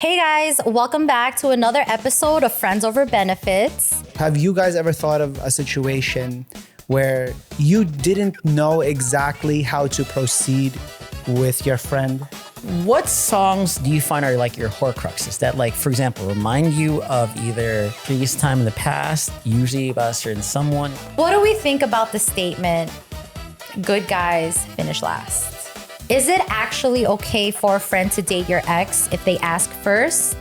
Hey guys, welcome back to another episode of Friends Over Benefits. Have you guys ever thought of a situation where you didn't know exactly how to proceed with your friend? What songs do you find are like your Horcruxes that, like, for example, remind you of either previous time in the past, usually about a certain someone? What do we think about the statement, good guys finish last? Is it actually okay for a friend to date your ex if they ask first?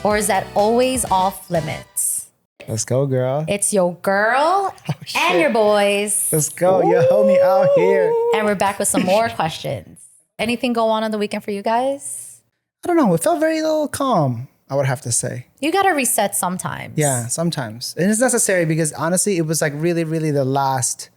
Or is that always off limits? Let's go, girl. It's your girl and your boys. Let's go. Your homie out here. And we're back with some more questions. Anything go on the weekend for you guys? I don't know. It felt very little calm, I would have to say. You gotta reset sometimes. Yeah, sometimes. And it's necessary because honestly, it was like really, really the last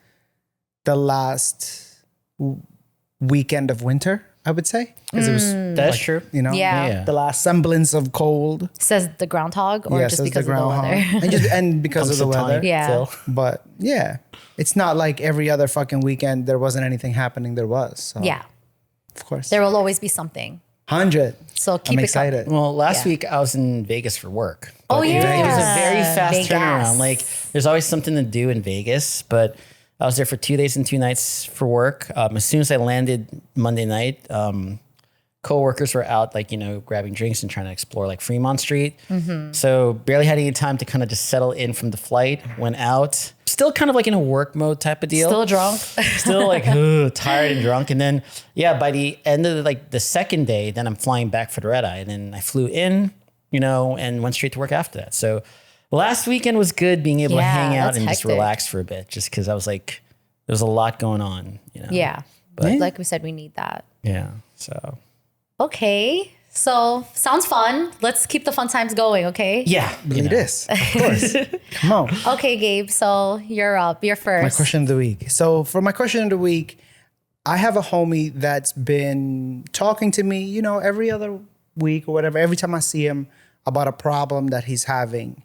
weekend of winter, I would say. Because it was, That's true. you know, Yeah. the last semblance of cold. Says the groundhog, or just says because of the groundhog. weather? and because of the weather. Yeah. Phil. But yeah, it's not like every other fucking weekend there wasn't anything happening. There was. So, Yeah. of course. There will always be something. 100. So keep I'm it excited. coming. Well, last Yeah. week I was in Vegas for work. Oh, But yeah. It was a very fast Vegas. turnaround. Like, there's always something to do in Vegas, but I was there for 2 days and 2 nights for work. As soon as I landed Monday night, co-workers were out, like, grabbing drinks and trying to explore like Fremont Street. So barely had any time to kind of just settle in from the flight. Went out, still kind of like in a work mode type of deal. Still drunk. Still like tired and drunk. And then, yeah, by the end of the second day, then I'm flying back for the red eye. And then I flew in, and went straight to work after that. So last weekend was good being able to Yeah, hang out that's and just hectic. relax for a bit, just because I was like, there was a lot going on, Yeah. But like we said, we need that. Yeah. So Okay. So sounds fun. Let's keep the fun times going, okay? yeah. It is, of course. Come on. Okay, Gabe. So you're up. You're first. My question of the week. So for my question of the week, I have a homie that's been talking to me, every other week or whatever, every time I see him about a problem that he's having.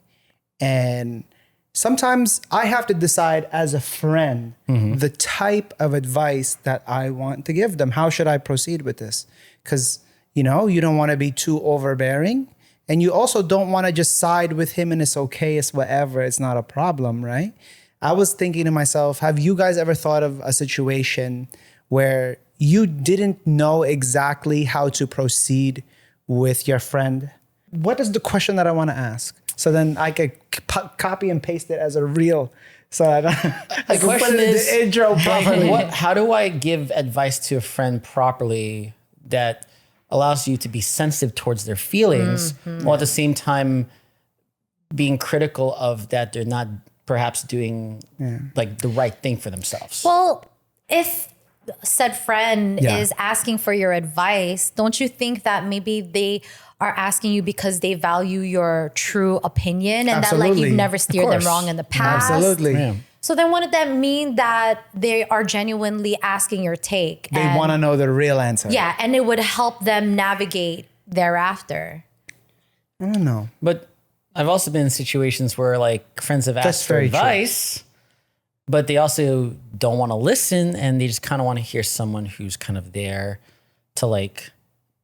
And sometimes I have to decide as a friend the type of advice that I want to give them. How should I proceed with this? Because, you don't want to be too overbearing. And you also don't want to just side with him and it's okay, it's whatever, it's not a problem, right? I was thinking to myself, have you guys ever thought of a situation where you didn't know exactly how to proceed with your friend? What is the question that I want to ask? So then I could copy and paste it as a reel. So I can put it in the intro properly. How do I give advice to a friend properly that allows you to be sensitive towards their feelings while at the same time being critical of that they're not perhaps doing like the right thing for themselves? Well, if said friend Yeah. is asking for your advice, don't you think that maybe they are asking you because they value your true opinion and that like Absolutely. you've never steered them course. wrong in the past? Absolutely. Yeah. So then wouldn't that mean that they are genuinely asking your take? They want to know the real answer. Yeah, and it would help them navigate thereafter. I don't know. But I've also been in situations where like friends have asked for very true. advice, but they also don't want to listen and they just kind of want to hear someone who's kind of there to like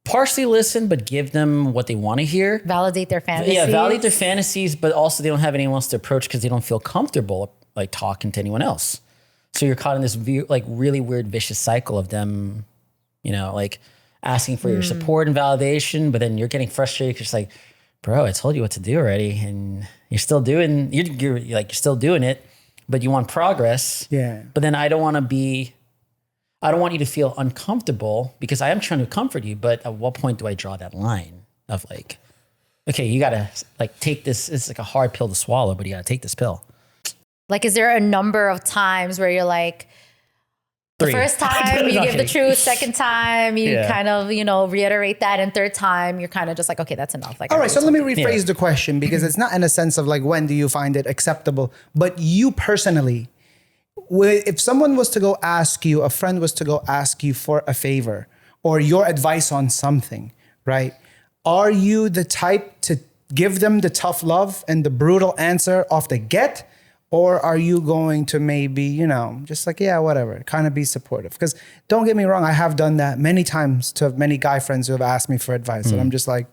partially listen, but give them what they want to hear. Validate their fantasies. Yeah, validate their fantasies, but also they don't have anyone else to approach because they don't feel comfortable like talking to anyone else. So you're caught in this like really weird vicious cycle of them, like asking for your support and validation, but then you're getting frustrated because it's like, bro, I told you what to do already, and you're still doing you're still doing it, but you want progress. Yeah. But then I don't want you to feel uncomfortable because I am trying to comfort you, but at what point do I draw that line of like, okay, you gotta like take this, it's like a hard pill to swallow, but you gotta take this pill. Like, is there a number of times where you're like, the 3. first time you give the Okay. truth, second time you Yeah. kind of, reiterate that, and third time you're kind of just like, okay, that's enough. Like, All right, so let me rephrase Yeah. the question because it's not in a sense of like, when do you find it acceptable? But you personally, if someone was to go ask you, a friend was to go ask you for a favor or your advice on something, right? Are you the type to give them the tough love and the brutal answer off the get? Or are you going to maybe, just like, yeah, whatever, kind of be supportive? Because don't get me wrong, I have done that many times to many guy friends who have asked me for advice. And I'm just like,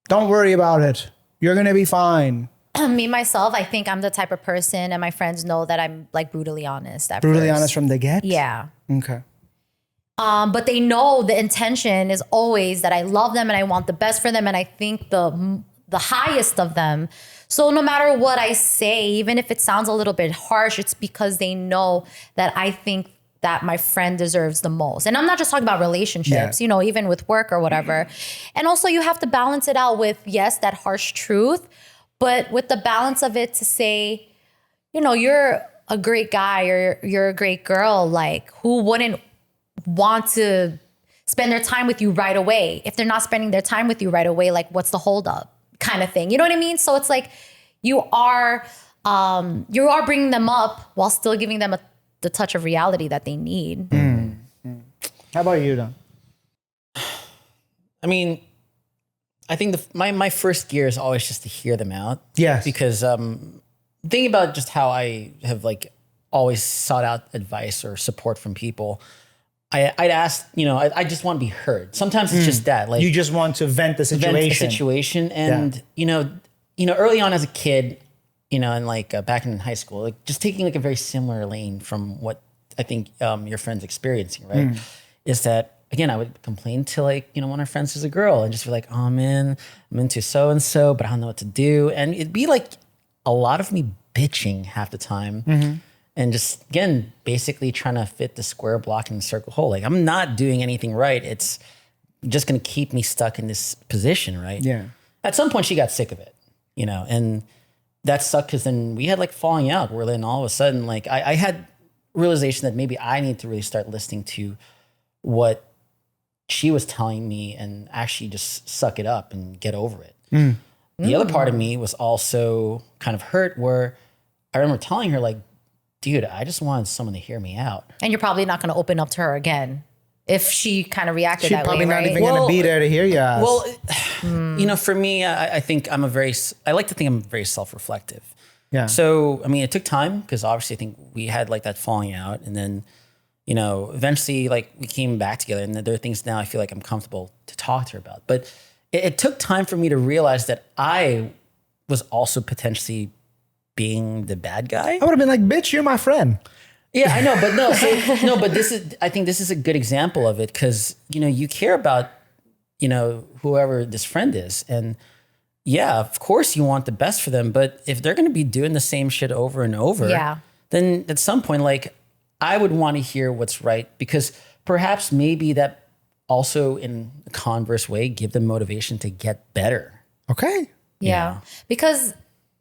Don't worry about it. You're going to be fine. Me, myself, I think I'm the type of person, and my friends know that I'm like brutally honest at Brutally first. honest from the get? Yeah. Okay. But they know the intention is always that I love them and I want the best for them. And I think the highest of them. So no matter what I say, even if it sounds a little bit harsh, it's because they know that I think that my friend deserves the most. And I'm not just talking about relationships, even with work or whatever. And also you have to balance it out with, yes, that harsh truth, but with the balance of it to say, you're a great guy or you're a great girl. Like, who wouldn't want to spend their time with you right away? If they're not spending their time with you right away, like, what's the holdup kind of thing? You know what I mean? So it's like you are bringing them up while still giving them the touch of reality that they need. How about you, Don? I mean, I think my first gear is always just to hear them out. Yes. Because thinking about just how I have like always sought out advice or support from people, I'd ask, I just want to be heard. Sometimes it's just that, like, You just want to vent the situation. And early on as a kid, and like back in high school, like just taking like a very similar lane from what I think your friend's experiencing, right? Is that, again, I would complain to like, one of our friends who's a girl and just be like, oh man, I'm into so-and-so, but I don't know what to do. And it'd be like a lot of me bitching half the time. And just, again, basically trying to fit the square block in the circle hole. Like, I'm not doing anything right. It's just going to keep me stuck in this position, right? Yeah. At some point, she got sick of it, and that sucked because then we had like falling out where then all of a sudden, like, I had realization that maybe I need to really start listening to what she was telling me and actually just suck it up and get over it. The other part of me was also kind of hurt where I remember telling her, like, dude, I just wanted someone to hear me out. And you're probably not going to open up to her again if she kind of reacted that way, She's probably not right? even going to be there to hear you. Well, for me, I think I like to think I'm very self-reflective. Yeah. So, I mean, it took time because obviously I think we had like that falling out, and then, eventually like we came back together, and there are things now I feel like I'm comfortable to talk to her about. But it took time for me to realize that I was also potentially being the bad guy. I would have been like, bitch, you're my friend. Yeah, I know, but but I think this is a good example of it because, you care about, whoever this friend is. And yeah, of course you want the best for them, but if they're going to be doing the same shit over and over, then at some point, like, I would want to hear what's right because perhaps maybe that also in a converse way, give them motivation to get better. Okay. Yeah. Because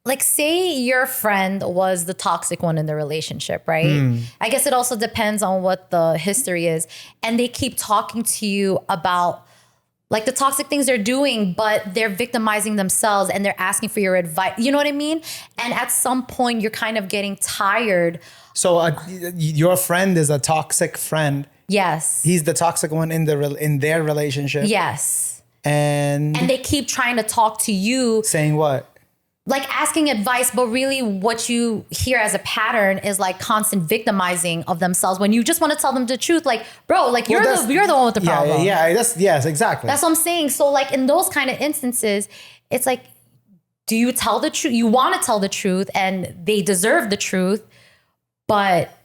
like, say your friend was the toxic one in the relationship, right? I guess it also depends on what the history is. And they keep talking to you about like the toxic things they're doing, but they're victimizing themselves and they're asking for your advice. You know what I mean? And at some point you're kind of getting tired. So your friend is a toxic friend. Yes. He's the toxic one in their relationship. Yes. And they keep trying to talk to you. Saying what? Like asking advice, but really what you hear as a pattern is like constant victimizing of themselves when you just want to tell them the truth. Like, bro, like you're the one with the problem. Yes, exactly. That's what I'm saying. So like in those kind of instances, it's like, do you tell the truth? You want to tell the truth and they deserve the truth, but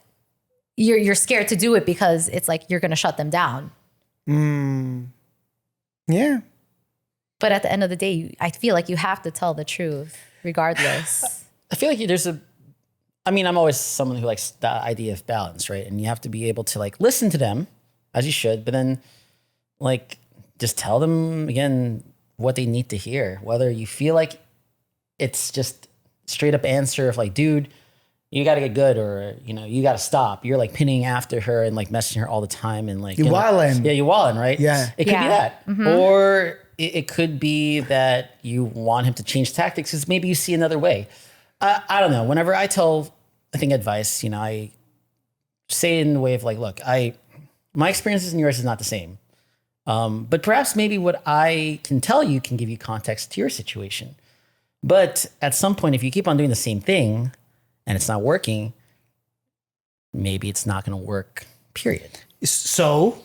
you're scared to do it because it's like you're going to shut them down. Yeah. But at the end of the day, I feel like you have to tell the truth regardless. I feel like I'm always someone who likes the idea of balance, right? And you have to be able to like listen to them as you should, but then like just tell them again what they need to hear, whether you feel like it's just straight up answer of like, dude, you got to get good, or, you got to stop. You're like pinning after her and like messaging her all the time. And like, you're wilding. Yeah, you're wilding, right? Yeah. It could be that. Mm-hmm. Or it could be that you want him to change tactics because maybe you see another way. I don't know. Whenever I tell, I think advice, I say it in the way of like, look, my experiences and yours is not the same. But perhaps maybe what I can tell you can give you context to your situation. But at some point, if you keep on doing the same thing and it's not working, maybe it's not going to work, period. So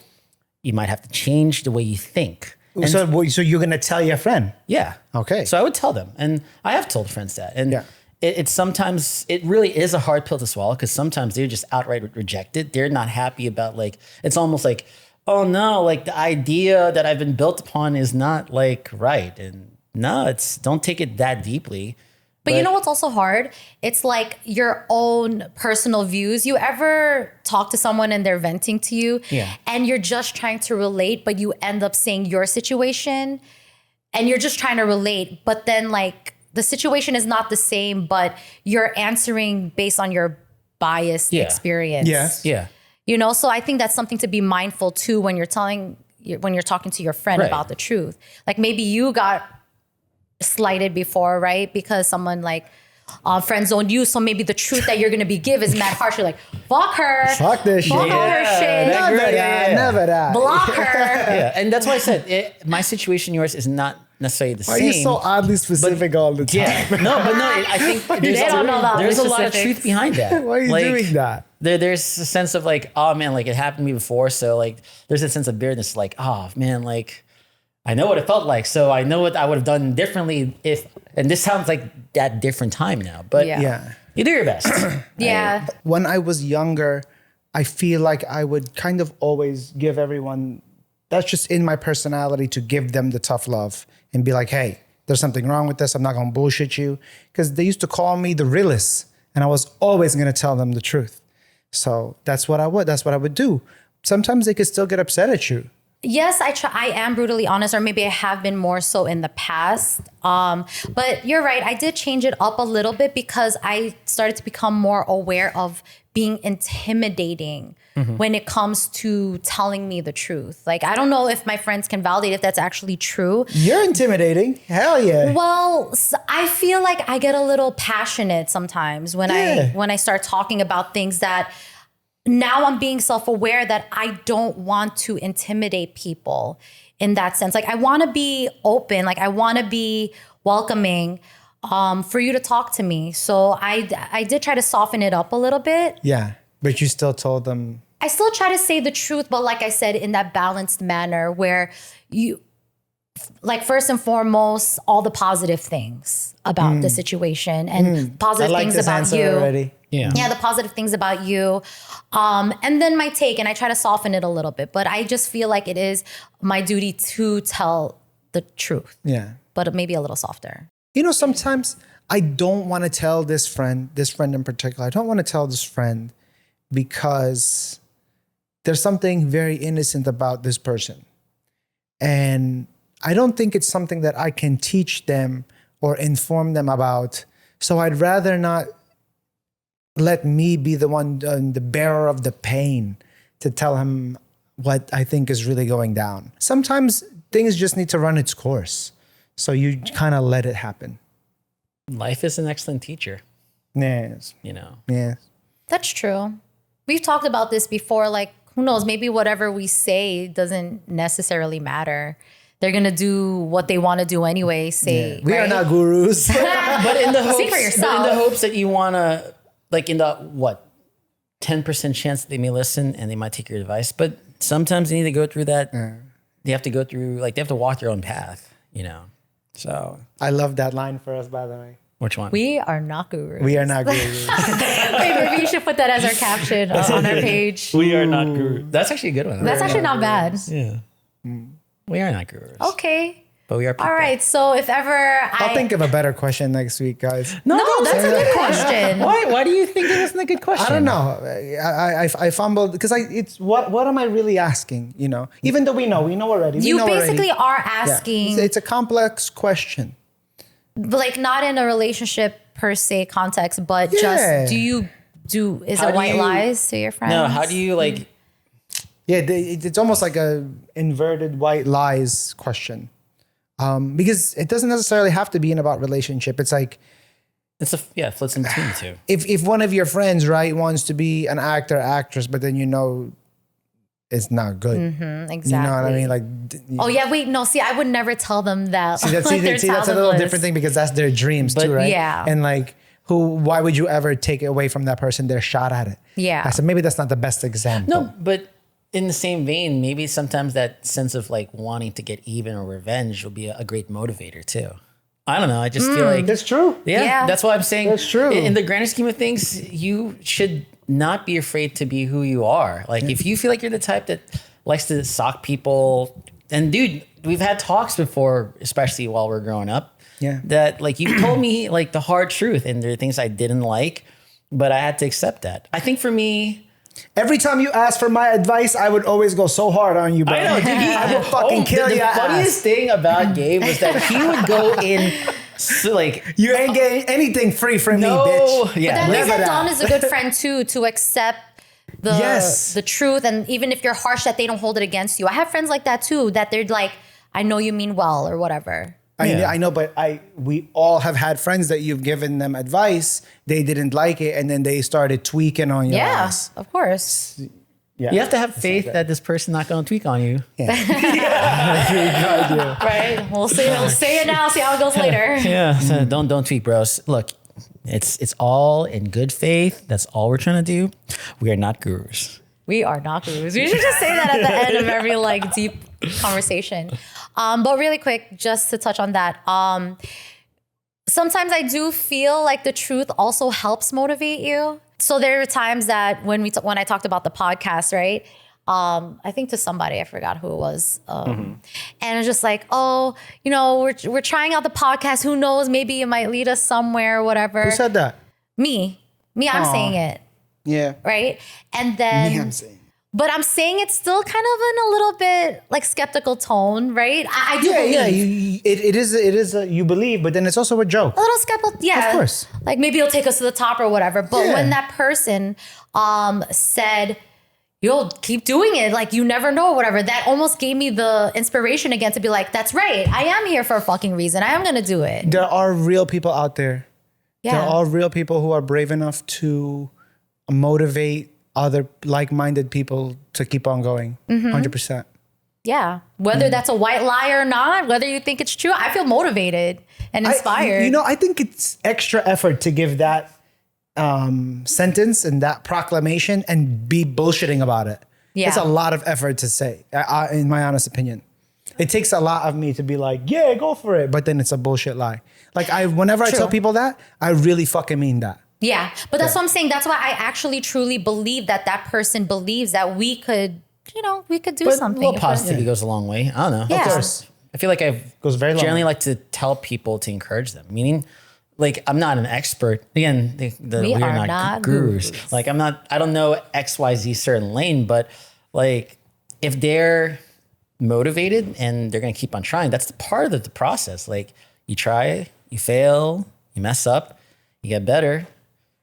you might have to change the way you think. So you're gonna tell your friend? Yeah. Okay. So I would tell them, and I have told friends that, and Yeah. it's sometimes it really is a hard pill to swallow because sometimes they're just outright rejected. They're not happy about like it's almost like, oh no, like the idea that I've been built upon is not like right, and no, don't take it that deeply. But you know what's also hard? It's like your own personal views. You ever talk to someone and they're venting to you and you're just trying to relate, but you end up saying your situation and you're just trying to relate, but then like the situation is not the same, but you're answering based on your biased experience. Yes. Yeah. You know, so I think that's something to be mindful too when you're talking to your friend about the truth. Like maybe you got slighted before, right? Because someone like friend zoned you, so maybe the truth that you're gonna be give is mad harsh. You're like, fuck her, Fuck this shit. fuck all her shit, Never that. block her. Yeah, and that's why I said my situation, yours is not necessarily the Why same. are you so oddly specific all the time? Yeah, I think there's a lot of truth behind that. Why are you doing that? There's a sense of like, oh man, like it happened to me before, so like there's a sense of bitterness, like, oh man, like I know what it felt like, so I know what I would have done differently if. And this sounds like that different time now, but you do your best. Yeah. When I was younger, I feel like I would kind of always give everyone. That's just in my personality to give them the tough love and be like, hey, there's something wrong with this. I'm not gonna bullshit you, because they used to call me the realist, and I was always gonna tell them the truth. So that's what I would do. Sometimes they could still get upset at you. Yes, I am brutally honest, or maybe I have been more so in the past. But you're right. I did change it up a little bit because I started to become more aware of being intimidating when it comes to telling me the truth. Like, I don't know if my friends can validate if that's actually true. You're intimidating. Hell yeah. Well, I feel like I get a little passionate sometimes when I start talking about things that now I'm being self-aware that I don't want to intimidate people in that sense. Like I want to be open, like I want to be welcoming for you to talk to me. So I did try to soften it up a little bit. Yeah, but you still told them. I still try to say the truth, but like I said, in that balanced manner where you, like first and foremost, all the positive things about the situation and positive things about you. Already. Yeah, the positive things about you. And then my take, and I try to soften it a little bit, but I just feel like it is my duty to tell the truth. Yeah. But maybe a little softer. You know, sometimes I don't want to tell this friend in particular, I don't want to tell this friend because there's something very innocent about this person. And I don't think it's something that I can teach them or inform them about. So I'd rather not let me be the one, the bearer of the pain to tell him what I think is really going down. Sometimes things just need to run its course. So you kind of let it happen. Life is an excellent teacher. Yes. You know. Yes. That's true. We've talked about this before. Like, who knows? Maybe whatever we say doesn't necessarily matter. They're going to do what they want to do anyway. Say, We are not gurus. But in the Speak for yourself. hopes that you want to, like in the, 10% chance that they may listen and they might take your advice. But sometimes they need to go through that. They have to go through, like they have to walk their own path, you know? So. I love that line for us, by the way. Which one? We are not gurus. We are not gurus. Maybe you should put that as our caption on our page. We are not gurus. That's actually a good one. That's actually not bad. Yeah. We are not gurus. Okay. But we are people. All right. So if ever I'll think of a better question next week, guys. No, that's a good question. Why do you think it wasn't a good question? I don't know. I fumbled because it's what am I really asking? You know, even though we know already. You basically are asking. Yeah. It's a complex question. Like not in a relationship per se context, but just is it white lies to your friends? No, how do you like? Yeah, it's almost like a inverted white lies question. Because it doesn't necessarily have to be about relationship. It's like it flips in between the two. If one of your friends, right, wants to be an actor, actress, but then you know it's not good. Exactly. You know what I mean? Like, See, I would never tell them that. See, that's a little different thing because that's their dreams too, right? Yeah. And like, why would you ever take it away from that person? They're shot at it. Yeah. I said, maybe that's not the best example. No, but in the same vein, maybe sometimes that sense of like wanting to get even or revenge will be a great motivator too. I don't know. I just feel like That's true. yeah, that's why I'm saying That's true. In the grander scheme of things, you should not be afraid to be who you are. Like if you feel like you're the type that likes to sock people, and dude, we've had talks before, especially while we're growing up. Yeah. That like you told me like the hard truth, and there are things I didn't like, but I had to accept that. I think for me, Every time you ask for my advice, I would always go so hard on you, bro. I know, dude. I will fucking kill the your funniest ass. thing about Gabe was that he would go in so, like You ain't getting anything free from no, me, bitch. yeah, That means never that that. Don is a good friend too, to accept the truth, and even if you're harsh, that they don't hold it against you. I have friends like that too, that they're like, I know you mean well or whatever. Yeah. I know, but we all have had friends that you've given them advice, they didn't like it, and then they started tweaking on your Yeah, ass. of course. Yeah. you have to have faith that this person's not going to tweak on you. Right? We'll see. We'll say it now. See how it goes later. Yeah, so don't tweak, bros. Look, it's all in good faith. That's all we're trying to do. We are not gurus. We are not gurus. We should just say that at the end of every like deep conversation. But really quick, just to touch on that. Sometimes I do feel like the truth also helps motivate you. So there are times that when I talked about the podcast, right? I think to somebody, I forgot who it was. And it's just like, oh, you know, we're trying out the podcast. Who knows? Maybe it might lead us somewhere or whatever. Who said that? Me, I'm saying it, Yeah. right? And then, Me, I'm saying. but I'm saying it's still kind of in a little bit like skeptical tone, right? I do believe. Yeah. It is you believe, but then it's also a joke. A little skeptical, yeah. Of course. Like maybe it'll take us to the top or whatever. But Yeah. when that person said, you'll keep doing it, like you never know, whatever, that almost gave me the inspiration again to be like, that's right. I am here for a fucking reason. I am going to do it. There are real people out there. Yeah. There are real people who are brave enough to motivate other like-minded people to keep on going. 100%. Yeah. Whether that's a white lie or not, whether you think it's true, I feel motivated and inspired. I think it's extra effort to give that sentence and that proclamation and be bullshitting about it. Yeah. It's a lot of effort to say, in my honest opinion. It takes a lot of me to be like, yeah, go for it. But then it's a bullshit lie. Like whenever I True. tell people that, I really fucking mean that. Yeah. But that's what I'm saying. That's why I actually truly believe that that person believes that we could, we could do But something. a little positivity goes a long way. I don't know. Yeah. Of course. I feel like I Goes very long. generally like to tell people to encourage them. Meaning, like I'm not an expert. Again, we are are not gurus. gurus. Like I don't know XYZ certain lane, but like if they're motivated and they're gonna keep on trying, that's the part of the process. Like you try, you fail, you mess up, you get better.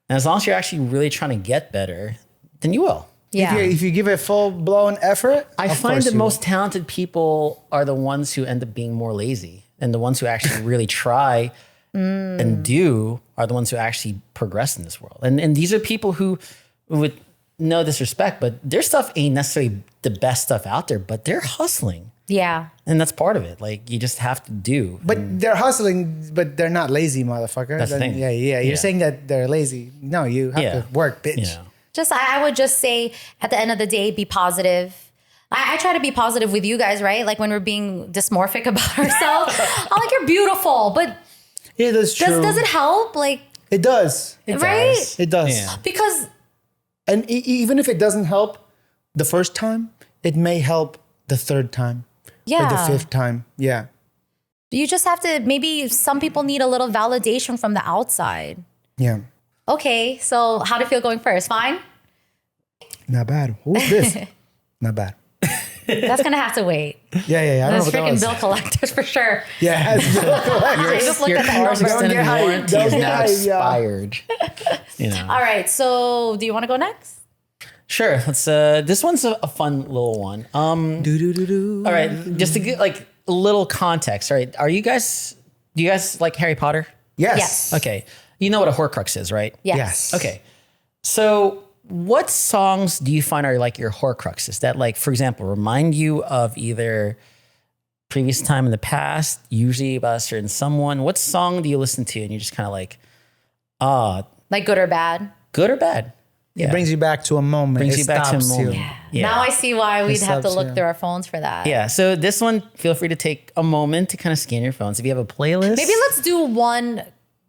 And as long as you're actually really trying to get better, then you will. Yeah. If you give it full-blown effort, I of find course the you will. most talented people are the ones who end up being more lazy, and the ones who actually really try and do are the ones who actually progress in this world. And these are people who, with no disrespect, but their stuff ain't necessarily the best stuff out there, but they're hustling. Yeah. And that's part of it. Like you just have to do. But they're hustling, but they're not lazy, motherfucker. That's the Then- thing. Yeah. You're Yeah. saying that they're lazy. No, you have Yeah. to work, bitch. Yeah. Just, I would just say at the end of the day, be positive. I try to be positive with you guys, right? Like when we're being dysmorphic about ourselves. I'm like, you're beautiful, but Yeah, that's true. does it help? Like, It does. right? does. It does. Yeah. Because And even if it doesn't help the first time, it may help the third time or the yeah, fifth time. Yeah. you just have to, maybe some people need a little validation from the outside. Yeah. Okay, so how do you feel going first? Fine? Not bad. Who's this? Not bad. That's gonna have to wait. Yeah. I don't know Those what that freaking was. bill collectors for sure. Yeah. I just looked Your at that car's number. extended get hyped. warranty Don't is get now hyped, y'all. expired. All right, so do you want to go next? Sure. Let's. This one's a fun little one. All right, just to get like a little context. All right, do you guys like Harry Potter? Yes. Yes. Okay, you know what a Horcrux is, right? Yes. Okay, so what songs do you find are like your Horcruxes that, like, for example, remind you of either previous time in the past, usually about a certain someone? What song do you listen to and you're just kind of like, Like good or bad? good or bad? It brings you back to a moment. Brings It you back to a stops you. moment. Yeah. Now I see why we'd have to stops look you. through our phones for that. Yeah. So this one, feel free to take a moment to kind of scan your phones. If you have a playlist. Maybe let's do one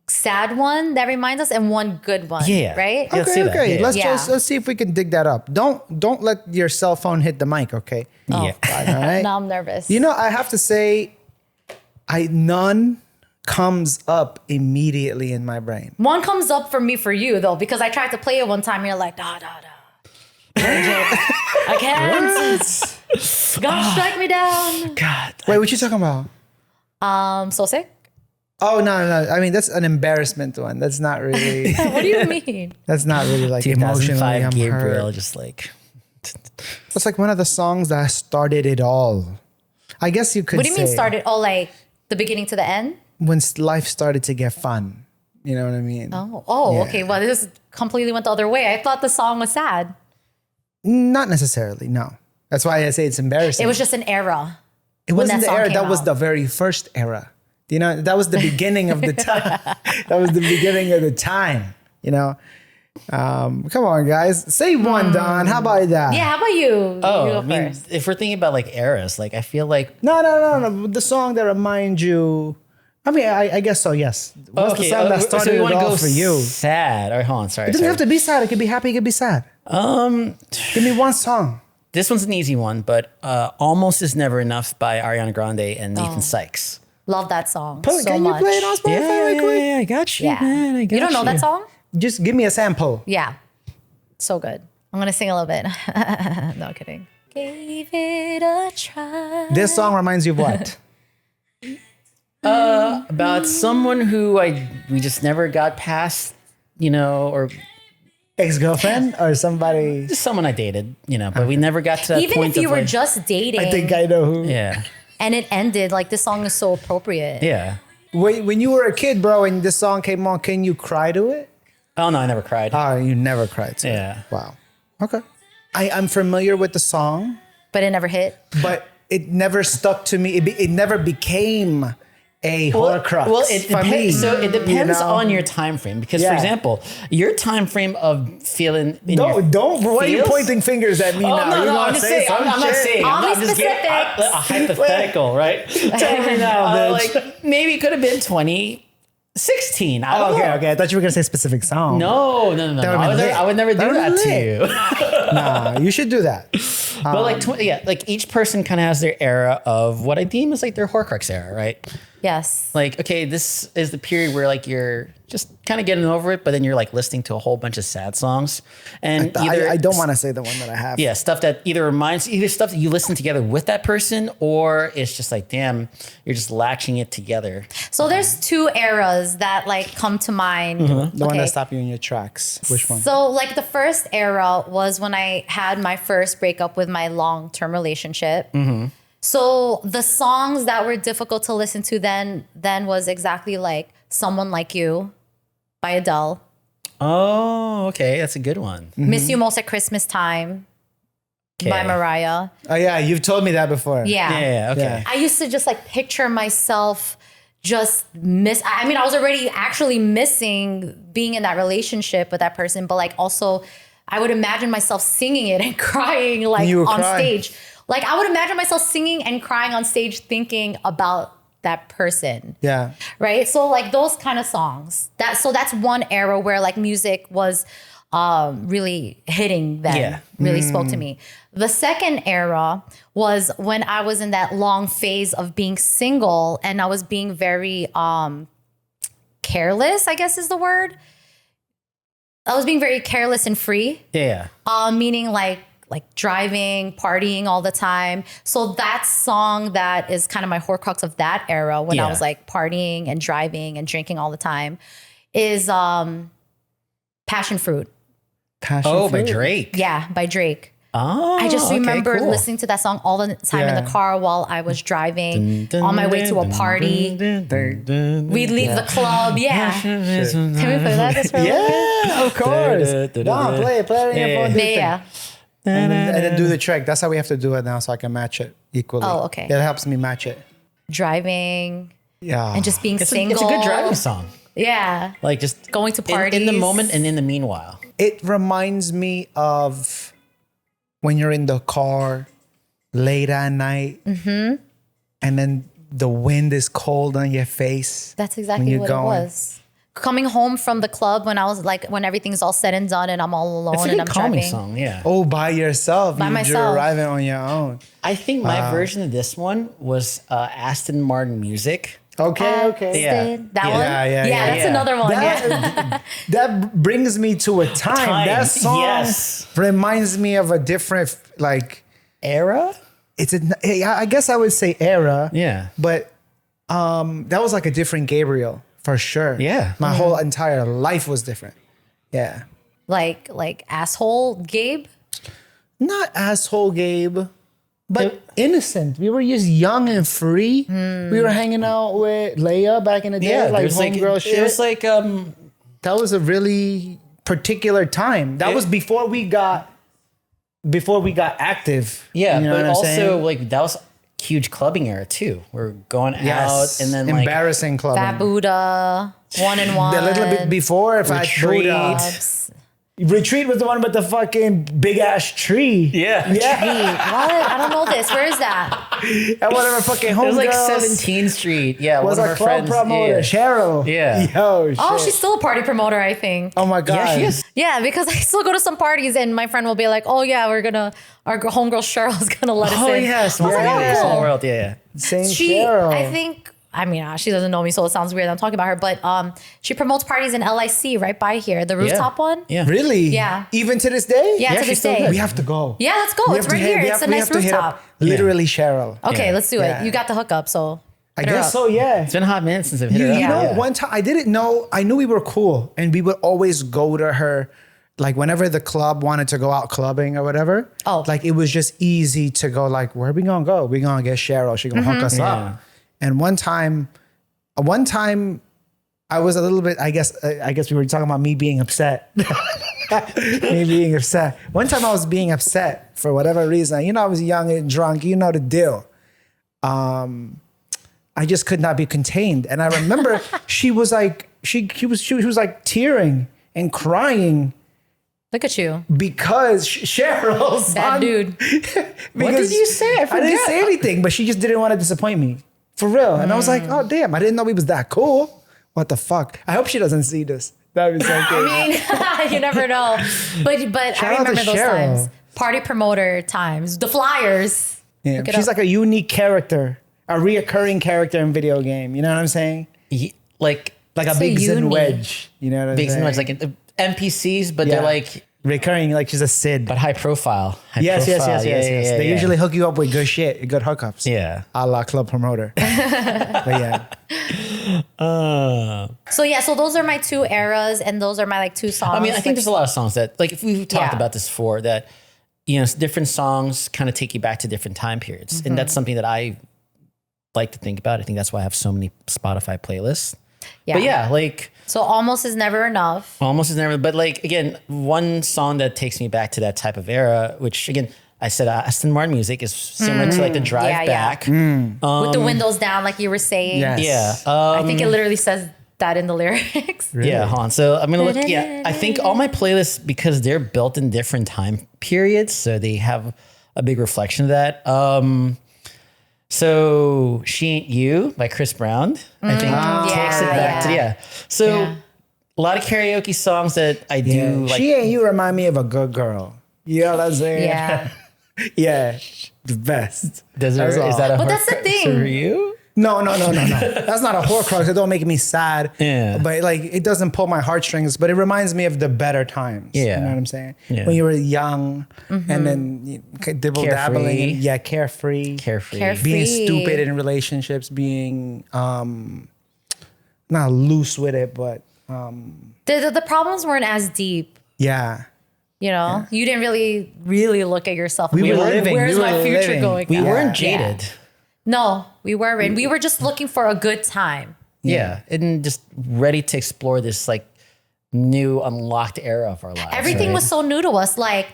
sad one that reminds us and one good one. Yeah. Right? Yeah. Let's Okay, do that. okay. Yeah. Let's see if we can dig that up. Don't let your cell phone hit the mic, okay? Yeah. All right. Now I'm nervous. You know, I have to say, none comes up immediately in my brain. One comes up for me for you though, because I tried to play it one time and you're like, da, da, da. I can't. God strike me down. God. Wait, what you talking about? So sick? Oh no. I mean, that's an embarrassment one. That's not really. What do you mean? That's not really like emotionally. 2005 I'm Gabriel, hurt. just like. That's like one of the songs that started it all. I guess you could. What do you mean say started? Oh, like the beginning to the end? when life started to get fun. You know what I mean? Oh, Yeah. okay. Well, this completely went the other way. I thought the song was sad. Not necessarily. No. That's why I say it's embarrassing. It was just an era. It wasn't that the song era. came That was out. the very first era. You know, that was the beginning of the time. That was the beginning of the time. You know, come on, guys, say one, Don. How about that? Yeah, how about you? You Oh, go I mean, first. if we're thinking about like eras, like I feel like. No. The song that reminds you. I mean, I guess so. Yes. What's the song that so started we it wanna all go for you? sad. All right, hold on. Sorry. It doesn't have to be sad. It could be happy. It could be sad. Give me one song. This one's an easy one, but Almost Is Never Enough by Ariana Grande and Nathan Sykes. Love that song Can so you much. play it on Spotify right quick? I got you, Yeah. man. I got You don't know that song? Just give me a sample. Yeah. So good. I'm going to sing a little bit. No kidding. Gave it a try. This song reminds you of what? About someone who we just never got past, you know, or Ex-girlfriend or somebody? just someone I dated, you know, but we never got to that Even point if you of were like, just dating I think I know who. yeah, and it ended, like this song is so appropriate. yeah. When you were a kid, bro, and this song came on, can you cry to it? Oh no, I never cried. Oh, you never cried to Yeah. it. Wow. Okay. I'm familiar with the song, But it never hit. but it never stuck to me. It never became a Horcrux Well, it for me. depends. So it depends know? on your time frame. Because, Yeah. for example, your time frame of feeling. In your Don't. Why are you feels- pointing fingers at me Oh, now? no, You no, wanna I'm just say saying. some I'm not shit? saying. All I'm these just getting specifics. a hypothetical, right? Tell me now, bitch. Like maybe it could have been 2016. I don't know. Okay. I thought you were gonna say a specific song. No. would've been I would never do lit. that to you. Nah, you should do that. But like each person kind of has their era of what I deem as like their Horcrux era, right? Yes. Like, okay, this is the period where like you're just kind of getting over it, but then you're like listening to a whole bunch of sad songs, and either I don't want to say the one that I have. yeah, stuff that either stuff that you listen together with that person, or it's just like, damn, you're just latching it together. So there's two eras that like come to mind. The one Okay. that stopped you in your tracks. Which one? So like the first era was when I had my first breakup with my long-term relationship. Mm-hmm. So the songs that were difficult to listen to then was exactly like Someone Like You by Adele. Oh, okay, that's a good one. Miss You Most at Christmas Time by Okay. Mariah. Oh yeah, you've told me that before. Yeah. Yeah, okay. Yeah. I used to just like picture myself just I was already actually missing being in that relationship with that person, but like also I would imagine myself singing it and crying like You would on cry. stage. Like I would imagine myself singing and crying on stage thinking about that person. Yeah. Right? So like those kind of songs. That's one era where like music was really hitting then. Yeah. Really spoke to me. The second era was when I was in that long phase of being single and I was being very careless, I guess is the word. I was being very careless and free. Yeah. Meaning like driving, partying all the time. So that song that is kind of my Horcrux of that era when I Yeah. was like partying and driving and drinking all the time is Passion Fruit. Passion Oh, by fruit? Drake. Yeah, by Drake. Oh, I just okay, remember cool. listening to that song all the time in Yeah. the car while I was driving on my way to a party. We'd leave the club. Yeah. Can we play that just for a little bit? Yeah, of course. No, play it on your phone. do your Yeah. thing. And then do the track. That's how we have to do it now, so I can match it equally. Oh, okay. That helps me match it. Driving Yeah. and just being It's single. a good driving song. Yeah. Like just Going to in the parties. moment and in the meanwhile. It reminds me of when you're in the car late at night, and then the wind is cold on your face. That's exactly what it was. Coming home from the club when everything's all said and done and I'm all alone It's a and good I'm calming driving. song, yeah. Oh, by yourself. By You're myself. arriving on your own. I think my version of this one was Aston Martin Music. Okay. Yeah. That Yeah. one? Yeah. That's another one. Yeah. That brings me to a time. That song yes. reminds me of a different, like, Era? I guess I would say era. Yeah. But that was like a different Gabriel for sure. Yeah. My whole entire life was different. Yeah. Like asshole Gabe. Not asshole Gabe, but innocent. We were just young and free. We were hanging out with Leia back in the day, like there's homegirl shit. It was like That was a really particular time. That was before we got active. yeah, You know but what I'm also saying? like that was huge clubbing era too. We're going Yes. out and then like embarrassing clubbing. Fat Buddha. 1 and 1. A little bit before, if I Retreat. Retreat was the one with the fucking big ass tree. yeah. Yeah. What? I don't know this. Where is that? And one of our fucking It was like homegirls 17th Street. Yeah, was one of our our club friends. promoter, yeah. Cheryl. Yeah. Yo, shit. Oh, she's still a party promoter, I think. Oh my God. Yeah, she is. Yeah, because I still go to some parties and my friend will be like, oh yeah, our homegirl Cheryl's gonna let us Oh in. yeah, small, I was like, world, oh, cool. small world. Yeah. Same She, Cheryl. I think, she doesn't know me, so it sounds weird that I'm talking about her, but she promotes parties in LIC right by here, the rooftop one. Yeah. Really? Yeah. Even to this day? Yeah, to she's this still day. good. We have to go. Yeah, let's go. We It's have to right hit- here. we It's have- a we nice have to hit up rooftop. Literally Cheryl. Okay, Yeah. let's do it. Yeah. You got the hookup, so I hit her guess up. so, yeah. It's been a hot minute since I've hit her up. You know, Yeah. one time I didn't know, I knew we were cool and we would always go to her, like whenever the club wanted to go out clubbing or whatever. Oh. Like it was just easy to go like, where we gonna go? We gonna get Cheryl. She gonna hook us Yeah. up. And one time I was a little bit, I guess we were talking about me being upset. Me being upset. One time I was being upset for whatever reason. You know, I was young and drunk. You know the deal. I just could not be contained. And I remember she was like, she was like tearing and crying Look at you. because Cheryl's Bad dude. What did you say? I I didn't forget. say anything, but she just didn't want to disappoint me. For real. And I was like, oh damn, I didn't know he was that cool. What the fuck? I hope she doesn't see this. That would be so cool. You never know. But Shout I out to remember those Cheryl. times. Party promoter times. The flyers. Yeah, Look it she's up. like a unique character, a reoccurring character in video game. You know what I'm saying? Like Like a So big Zen unique. wedge. You know what I'm big saying? like NPCs, but Yeah. they're like recurring, like she's a Sid. but high profile. High Yes. profile. Yeah, yeah, They yeah. usually hook you up with good shit, good hookups. Yeah. A la club promoter. But yeah. So those are my two eras and those are my like two songs. I mean, I think there's a lot of songs that, like, if we've talked Yeah. about this before, that, you know, different songs kind of take you back to different time periods. And that's something that I like to think about. I think that's why I have so many Spotify playlists. But yeah, like, So almost is never enough. almost is never, but like, again, one song that takes me back to that type of era, which again, I said Aston Martin music is similar to like the drive Yeah, yeah. back. With the windows down, like you were saying. Yes. Yeah. I think it literally says that in the lyrics. Yeah, hold on. So I'm gonna look. Yeah, I think all my playlists, because they're built in different time periods, so they have a big reflection of that. So "She Ain't You" by Chris Brown, I think takes it back to So Yeah. a lot of karaoke songs that I do. Yeah. Like, She and you remind me of a good girl. You know what I'm saying? Yeah. Yeah. The best. does there, That's all. is that a But that's the Horcrux thing. for you? No. That's not a Horcrux. It don't make me sad. Yeah. But like, it doesn't pull my heartstrings, but it reminds me of the better times. Yeah. You know what I'm saying? Yeah. When you were young and then you dibble dabbling. Carefree. And, yeah, carefree. Carefree. Being Free. stupid in relationships, being not loose with it, but The problems weren't as deep. yeah. You know, you didn't really look at yourself. We and were be like, living. Where's We my were future living. going? We now?" weren't Yeah. jaded. No, we weren't. We were just looking for a good time. Yeah, and just ready to explore this like new unlocked era of our lives. Everything right? was so new to us. Like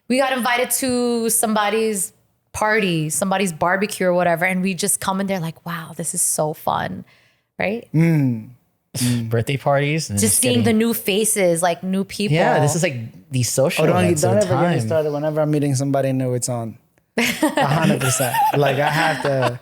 we got invited to somebody's party, somebody's barbecue or whatever, and we just come in there like, wow, this is so fun, right? birthday parties. And Just seeing the new faces, like new people. Yeah, this is like the social don't events of the ever get me time. started. Whenever I'm meeting somebody new, it's on. 100%. Like I have to.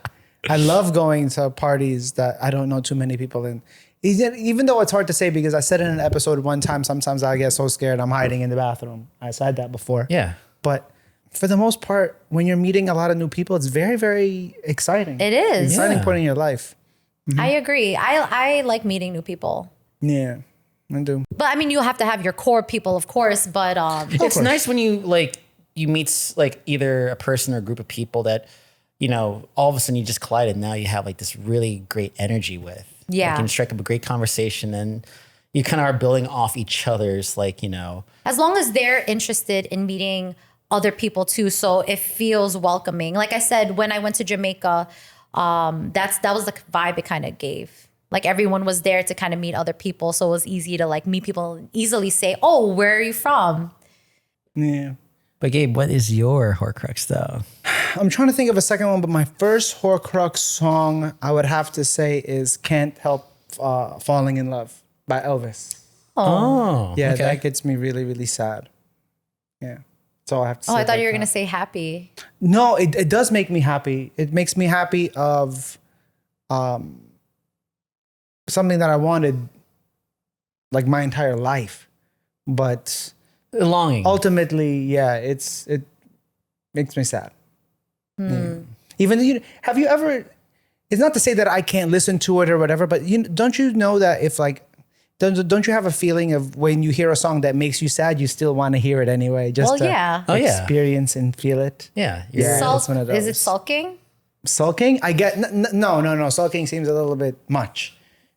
I love going to parties that I don't know too many people in. Even though it's hard to say because I said in an episode one time, sometimes I get so scared I'm hiding in the bathroom. I said that before. Yeah. But for the most part, when you're meeting a lot of new people, it's very, very exciting. It is. Exciting Yeah. point in your life. I agree. I like meeting new people. Yeah, I do. But I mean, you have to have your core people, of course. But It's course. nice when you meet like either a person or a group of people that, all of a sudden you just collided. Now you have like this really great energy with. Yeah. You can strike up a great conversation and you kind of are building off each other's as long as they're interested in meeting other people too, so it feels welcoming. Like I said, when I went to Jamaica, that was the vibe it kind of gave. Like everyone was there to kind of meet other people, so it was easy to like meet people and easily say, "Oh, where are you from?" Yeah. But Gabe, what is your Horcrux though? I'm trying to think of a second one, but my first Horcrux song I would have to say is "Can't Help Falling in Love" by Elvis. Oh, Yeah, okay. that gets me really, really sad. Yeah. That's all I have to say. Oh, I thought you were about gonna that. say happy. No, it does make me happy. It makes me happy of something that I wanted like my entire life. But Longing. ultimately, yeah, it makes me sad. Yeah. Even have you ever? It's not to say that I can't listen to it or whatever, but don't you know that if like don't you have a feeling of when you hear a song that makes you sad, you still want to hear it anyway, just Well, to yeah. Oh, yeah. experience and feel it. Yeah. Yeah. that's one of Is it those. sulking? Sulking? I get no. Sulking seems a little bit much.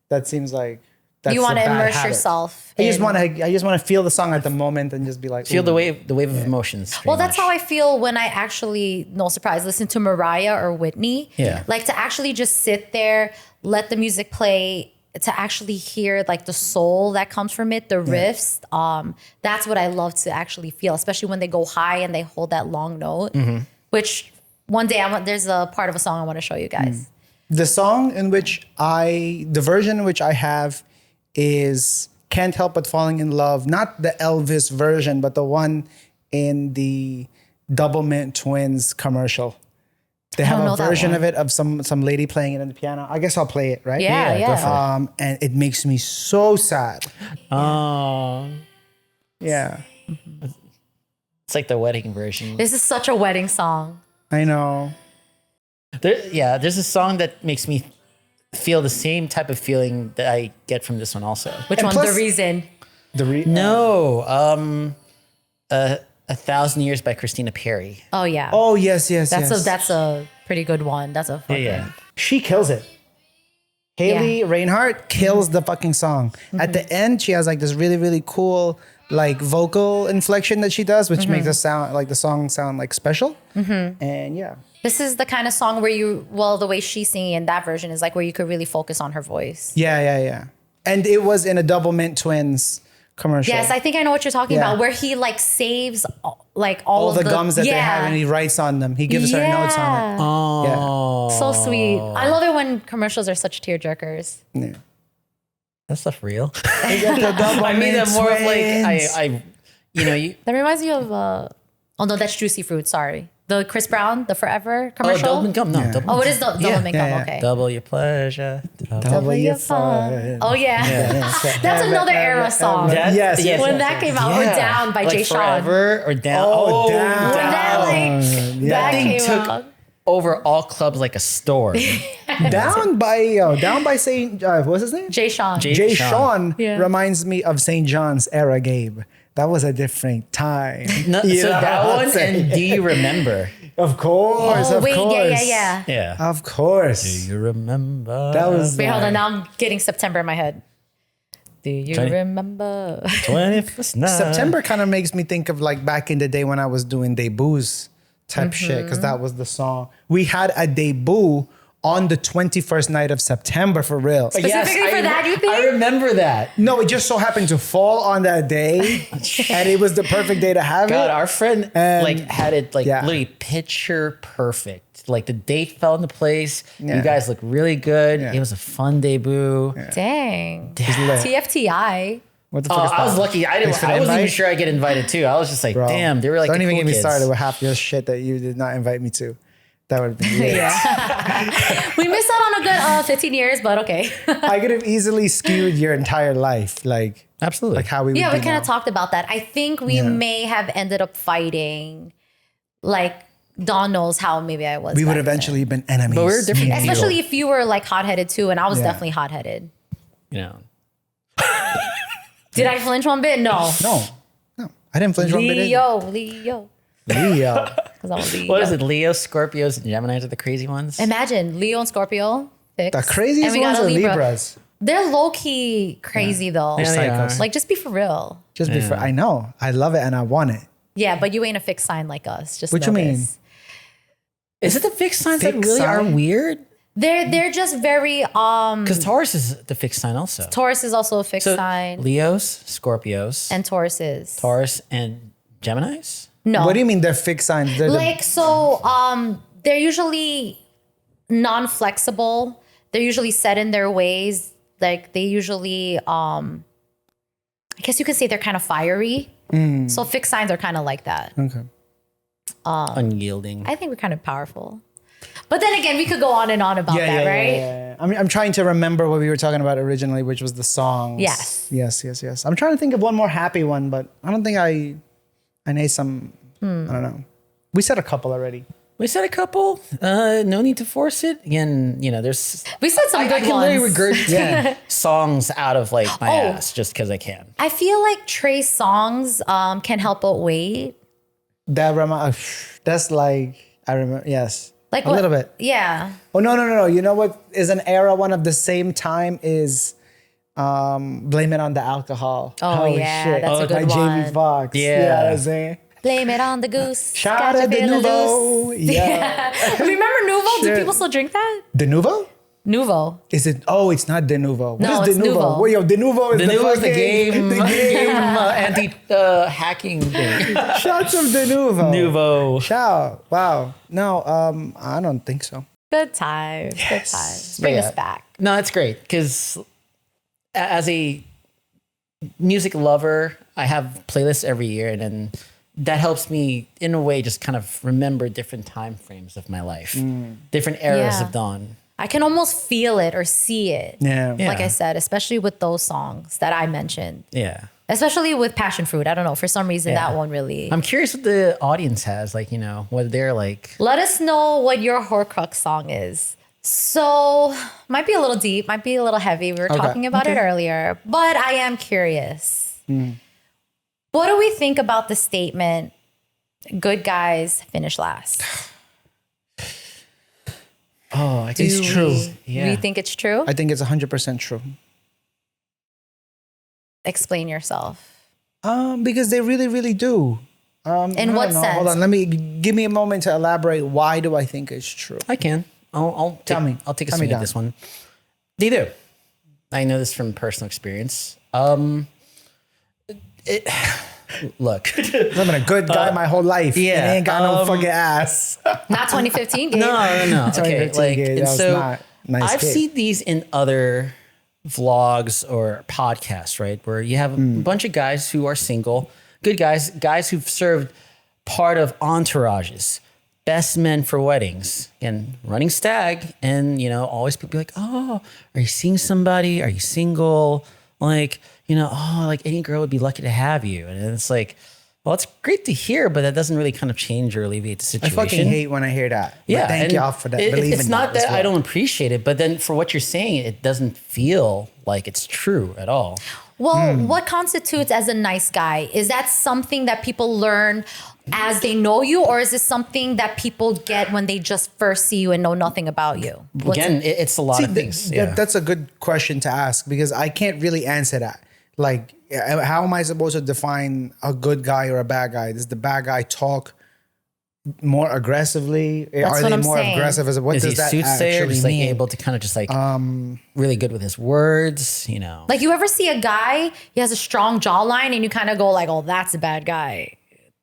That seems like that's You want a to bad immerse habit. yourself. I just in- want to feel the song at the moment and just be like Feel the ooh. wave of emotions. pretty Well, that's much. how I feel when I actually, no surprise, listen to Mariah or Whitney. Yeah. Like to actually just sit there, let the music play, to actually hear like the soul that comes from it, the riffs. That's what I love to actually feel, especially when they go high and they hold that long note. Which one day there's a part of a song I want to show you guys. The song in which the version in which I have is "Can't Help But Falling in Love," not the Elvis version, but the one in the Double Mint Twins commercial. They have don't a know that version one. of it of some lady playing it on the piano. I guess I'll play it, right? Yeah, go for it. And it makes me so sad. Oh, Yeah, it's like the wedding version. This is such a wedding song. I know. There's a song that makes me feel the same type of feeling that I get from this one also. Which And one? plus- The Reason. No, 1,000 Years by Christina Perry. Oh yeah. Oh yes. That's a pretty good one. That's a fucking, Yeah. She kills it. Haley Reinhart kills the fucking song. At the end, she has like this really, really cool like vocal inflection that she does, which makes the song sound like special. And yeah. This is the kind of song where the way she's singing in that version is like where you could really focus on her voice. Yeah. And it was in a Double Mint Twins commercial. Yes, I think I know what you're talking Yeah. about, where he like saves like all all of the gums that they have and he writes on them. He gives her notes on it. Oh, So sweet. I love it when commercials are such tearjerkers. Yeah. that stuff real. They get the Double I mean, Mint that more of like Twins. That reminds me of oh no, that's Juicy Fruit, sorry. The Chris Brown, the Forever Oh, commercial. double gum. No, double. Oh, it is Double Yeah. Mint Yeah, Gum, yeah. okay. Double your pleasure. Double your fun. Oh yeah. That's another era song. Yes. When that came out, or Down by like Jay Sean. Forever or Down. Oh, Down. When that Yeah. that thing came took out. over all clubs like a storm. Down by Saint what's his name? Jay Sean. Jay Sean Yeah. reminds me of St. John's era, Gabe. That was a different time. No, You so know that what I'm one saying? and Do You Remember? Of course, Oh of wait, course. yeah. Yeah. Of course. Do you remember? That was Wait, hold on. Now I'm getting September in my head. Do you Trying to- remember? 21st night. September kind of makes me think of like back in the day when I was doing debuts type shit, because that was the song. We had a debut on the 21st night of September for real. Specifically for that, you think? I remember that. No, it just so happened to fall on that day, and it was the perfect day to have God, it. our friend And- had it yeah. literally picture perfect. Like the date fell into place. Yeah. You guys look really good. Yeah. It was a fun debut. Dang. lit. TFTI. What the Oh, fuck is I was that? lucky. I Thanks for the wasn't even invite. sure I get invited too. I was just like, Bro, damn, they were like don't the even cool get me kids. started with half your shit that you did not invite me to. That would have been weird. We missed out on a good 15 years, but okay. I could have easily skewed your entire life, like Absolutely. how we would Yeah, be we kind now. of talked about that. I think we may have ended up fighting. Like, Dawn knows how maybe I was. We would back eventually been enemies. But we're different. then. Especially if you were like hot-headed too, and I was Yeah. definitely hot-headed. You know. Did I flinch one bit? No. No, I didn't flinch one bit. Leo. Leo. Because I'm a Leo. What is it? Leo, Scorpios, and Geminis are the crazy ones. Imagine Leo and Scorpio. Fixed. The craziest And we got ones a are Libra. Libras. They're low-key crazy though. Yeah, they Psychos. are. Like, just be for real. Just before I know, I love it and I want it. Yeah, but you ain't a fixed sign like us. Just What know you mean? this. Is it the fixed signs that Fixed really are sign? weird? They're just very Because Taurus is the fixed sign also. Taurus is also a fixed So sign. Leos, Scorpios, And Taurus is. Taurus, and Geminis? No. What do you mean they're fixed signs? They're Like, so they're usually non-flexible. They're usually set in their ways. Like, they usually I guess you could say they're kind of fiery. So fixed signs are kind of like that. okay. Unyielding. I think we're kind of powerful. But then again, we could go on and on about that, right? I'm trying to remember what we were talking about originally, which was the songs. Yes. Yes. I'm trying to think of one more happy one, but I don't think I need some. I don't know. We said a couple already. We said a couple. No need to force it. Again, you know, there's. We said some I good can literally ones. regurgitate songs out of like my Oh. ass just because I can. I feel like Trey's songs can help but wait. That's like I remember. Yes, Like a little bit. Yeah. Oh no! You know what is an era one of the same time is Blame It on the Alcohol. Oh, yeah, that's a by good Jamie one. Foxx. Yeah. You know what I'm saying? Blame it on the goose. Shout Got out you the feeling Nouveau. loose. Yeah. Remember Nouveau? Do Shit. people still drink that? De Nouveau? Nouveau. Is it? Oh, it's not De Nouveau. What No, is it's De Nouveau? Nouveau. Well, yo, De Nouveau is The new is the fucking- game, The game. anti-hacking thing. Shout some De Nouveau. Nouveau. Shout. Wow. No, I don't think so. Good times. Good times. Bring Yeah. us back. No, it's great because as a music lover, I have playlists every year, and then that helps me in a way just kind of remember different time frames of my life, different eras Yeah. of Dawn. I can almost feel it or see it. Yeah. Yeah. Like I said, especially with those songs that I mentioned. Yeah. Especially with Passion Fruit. I don't know. For some reason, Yeah. that one really. I'm curious what the audience has, like, you know, what they're like. Let us know what your Horcrux song is. So, might be a little deep, might be a little heavy. We were talking about it earlier, but I am curious. What do we think about the statement, good guys finish last? Oh, I think It's true. Do you think it's true? I think it's 100% true. Explain yourself. Because they really, really do. In I what don't know. sense? Hold on. Give me a moment to elaborate. Why do I think it's true? I can. I'll Tell me. I'll take a Tell me swing at down. this one. They do. I know this from personal experience. Look. I've been a good guy my whole life. yeah, And I ain't got no fucking ass. Not 2015, Gabe. No. Okay, 2015 like, kid, and that was so not nice I've kid. seen these in other vlogs or podcasts, right? Where you have a bunch of guys who are single, good guys who've served part of entourages, best men for weddings, and running stag, and you know, always people be like, oh, are you seeing somebody? Are you single? Like, you know, oh, like any girl would be lucky to have you. And it's like, well, it's great to hear, but that doesn't really kind of change or alleviate the I situation. fucking hate when I hear that. But thank and y'all for that. It's believing not as that I well. don't appreciate it, but then for what you're saying, it doesn't feel like it's true at all. Well, what constitutes as a nice guy? Is that something that people learn as they know you, or is this something that people get when they just first see you and know nothing about you? What's Again, it? it's a lot of things. That's a good question to ask because I can't really answer that. Like, how am I supposed to define a good guy or a bad guy? Does the bad guy talk more aggressively? That's Are what they I'm more saying. aggressive? What Is he does that soothsayer? actually Just like mean? able to kind of just like really good with his words, you know? Like you ever see a guy, he has a strong jawline and you kind of go like, oh, that's a bad guy.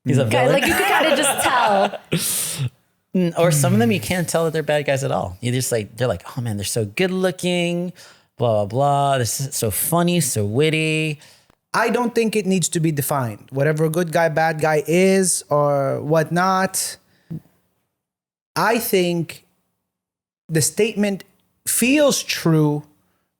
He's a villain. Like you can kind of just tell. Or some of them you can't tell that they're bad guys at all. You just like they're like, oh man, they're so good looking, blah blah blah. This is so funny, so witty. I don't think it needs to be defined. Whatever a good guy, bad guy is or whatnot, I think the statement feels true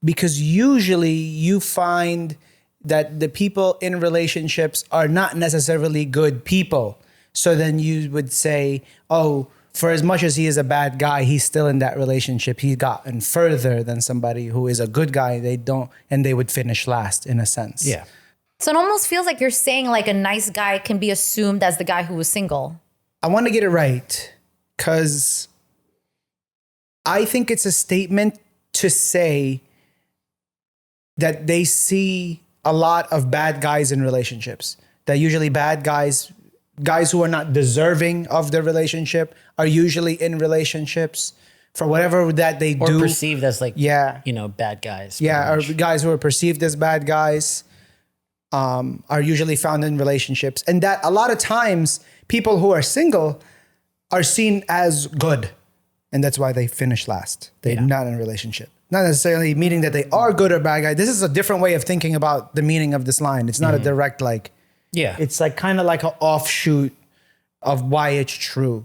because usually you find that the people in relationships are not necessarily good people. So then you would say, oh, for as much as he is a bad guy, he's still in that relationship. He's gotten further than somebody who is a good guy. They would finish last in a sense. Yeah. So it almost feels like you're saying like a nice guy can be assumed as the guy who was single. I want to get it right because I think it's a statement to say that they see a lot of bad guys in relationships. That usually bad guys who are not deserving of the relationship are usually in relationships for whatever that they Or do. perceived as like, Yeah. you know, bad guys. Yeah, or pretty much. guys who are perceived as bad guys are usually found in relationships. And that a lot of times people who are single are seen as good. And that's why they finish last. They're not in a relationship. Not necessarily meaning that they are good or bad guy. This is a different way of thinking about the meaning of this line. It's not a direct like, Yeah. it's like kind of like an offshoot of why it's true.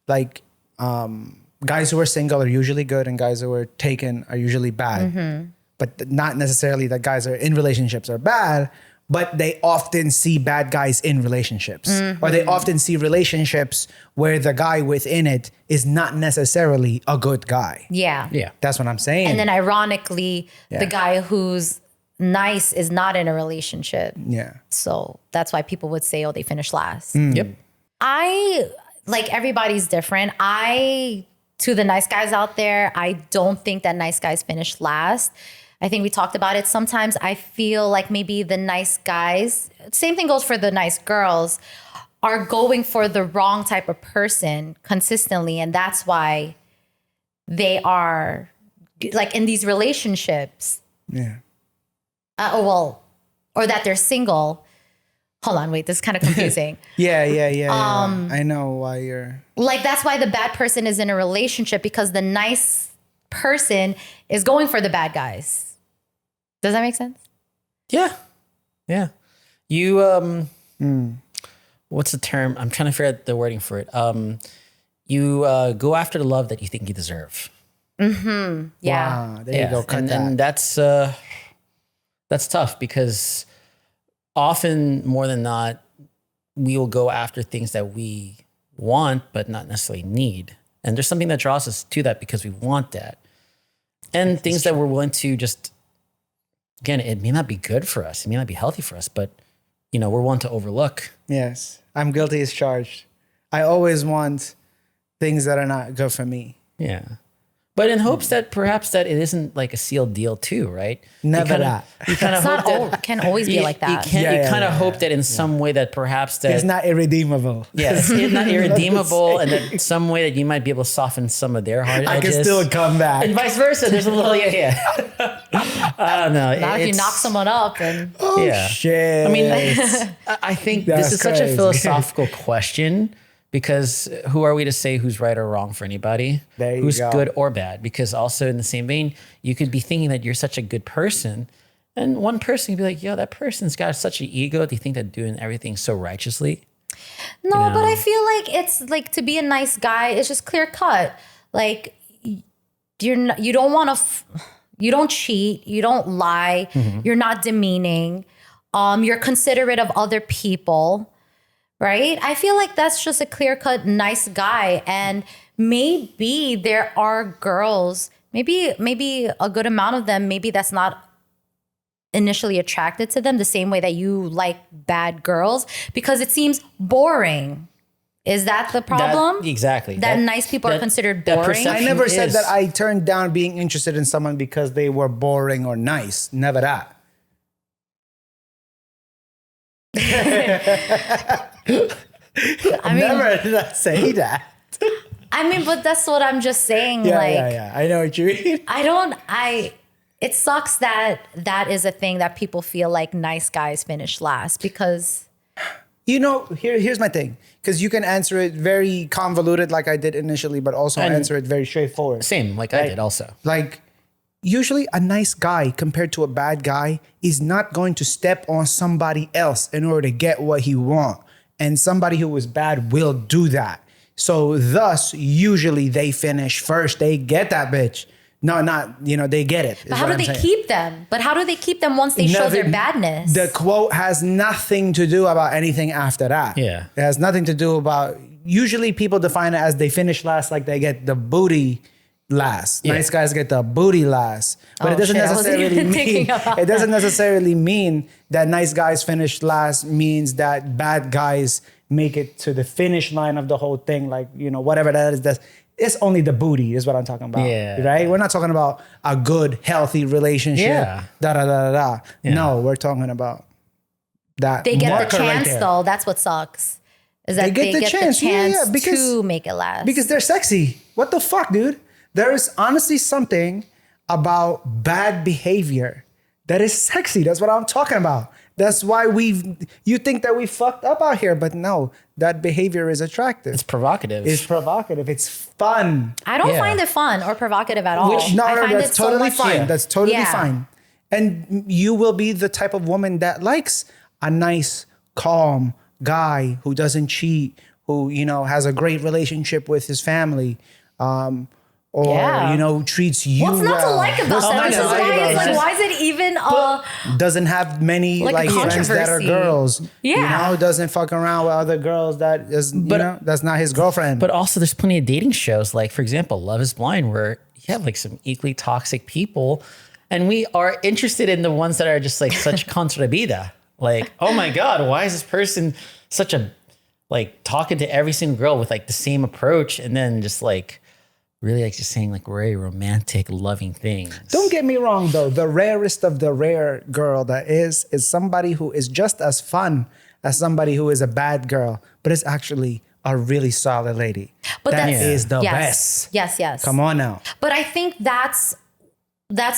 Like guys who are single are usually good and guys who are taken are usually bad. But not necessarily that guys are in relationships are bad, but they often see bad guys in relationships. Or they often see relationships where the guy within it is not necessarily a good guy. Yeah. Yeah. That's what I'm saying. And then ironically, Yeah. the guy who's nice is not in a relationship. Yeah. So that's why people would say, oh, they finished last. Yep. Like everybody's different. To the nice guys out there, I don't think that nice guys finish last. I think we talked about it. Sometimes I feel like maybe the nice guys, same thing goes for the nice girls, are going for the wrong type of person consistently. And that's why they are like in these relationships. Yeah. Or that they're single. Hold on, wait, this is kind of confusing. Yeah. I know why you're... Like that's why the bad person is in a relationship because the nice person is going for the bad guys. Does that make sense? Yeah. Yeah. You, what's the term? I'm trying to figure out the wording for it. You go after the love that you think you deserve. Yeah. Wow, there you go. Cut that. And that's tough because often more than not, we will go after things that we want, but not necessarily need. And there's something that draws us to that because we want that. And things that we're willing to just, again, it may not be good for us. It may not be healthy for us, but you know, we're willing to overlook. Yes. I'm guilty as charged. I always want things that are not good for me. Yeah. But in hopes that perhaps that it isn't like a sealed deal too, right? Never that. You kind of It's hope not that can always be like that. You kind of hope that in some way that perhaps that It's not irredeemable. yes, it's not irredeemable, and that some way that you might be able to soften some of their hard I edges. can still come back. And vice versa. There's a little I don't know. Not if you It's- knock someone up and Oh, yeah. shit. I mean, I think this That's is such a crazy. philosophical question because who are we to say who's right or wrong for anybody? There you who's go. good or bad? Because also in the same vein, you could be thinking that you're such a good person, and one person could be like, "Yo, that person's got such an ego. Do you think they're doing everything so righteously?" no, but I feel like it's like to be a nice guy, it's just clear cut. Like you don't want to, you don't cheat, you don't lie, you're not demeaning, you're considerate of other people, right? I feel like that's just a clear cut nice guy, and maybe there are girls, maybe a good amount of them, maybe that's not initially attracted to them the same way that you like bad girls because it seems boring. Is that the problem? Exactly. That nice people are considered that boring? perception I never said is- that I turned down being interested in someone because they were boring or nice. Never that. I mean, Never did I say that. I mean, but that's what I'm just saying. Yeah. I know what you mean. It sucks that that is a thing that people feel like nice guys finish last because. You know, here's my thing. Because you can answer it very convoluted like I did initially, but also answer it very straightforward. Same, like I did also. Like, usually a nice guy compared to a bad guy is not going to step on somebody else in order to get what he wants. And somebody who is bad will do that. So thus, usually they finish first. They get that bitch. No, not, they get it. But how do they keep them? But how do they keep them once they show their badness? The quote has nothing to do about anything after that. Yeah. It has nothing to do about, usually people define it as they finish last, like they get the booty last. Yeah. Nice guys get the booty last. But it doesn't necessarily mean that nice guys finish last means that bad guys make it to the finish line of the whole thing. Like, whatever that is, it's only the booty is what I'm talking about. Yeah. Right? We're not talking about a good, healthy relationship. Yeah. Yeah. No, we're talking about that. They get the marker right chance there. though. That's what sucks. Is that they get the chance to make it last. Because they're sexy. What the fuck, dude? There is honestly something about bad behavior that is sexy. That's what I'm talking about. That's why you think that we fucked up out here, but no, that behavior is attractive. It's provocative. It's provocative. It's fun. I don't find it fun or provocative at all. That's totally fine. Shit. That's totally fine. And you will be the type of woman that likes a nice, calm guy who doesn't cheat, who, has a great relationship with his family. Treats you What's not to like about that? Why is it even doesn't have many friends that are girls. Yeah. Doesn't fuck around with other girls that is that's not his girlfriend. But also there's plenty of dating shows, like for example, Love is Blind, where you have like some equally toxic people. And we are interested in the ones that are just like such contra vida. Like, oh my God, why is this person such a talking to every single girl with like the same approach, and then just like really like just saying like very romantic, loving things. Don't get me wrong though. The rarest of the rare girl that is somebody who is just as fun as somebody who is a bad girl, but is actually a really solid lady. But that is the best. Yes. Come on now. But I think that's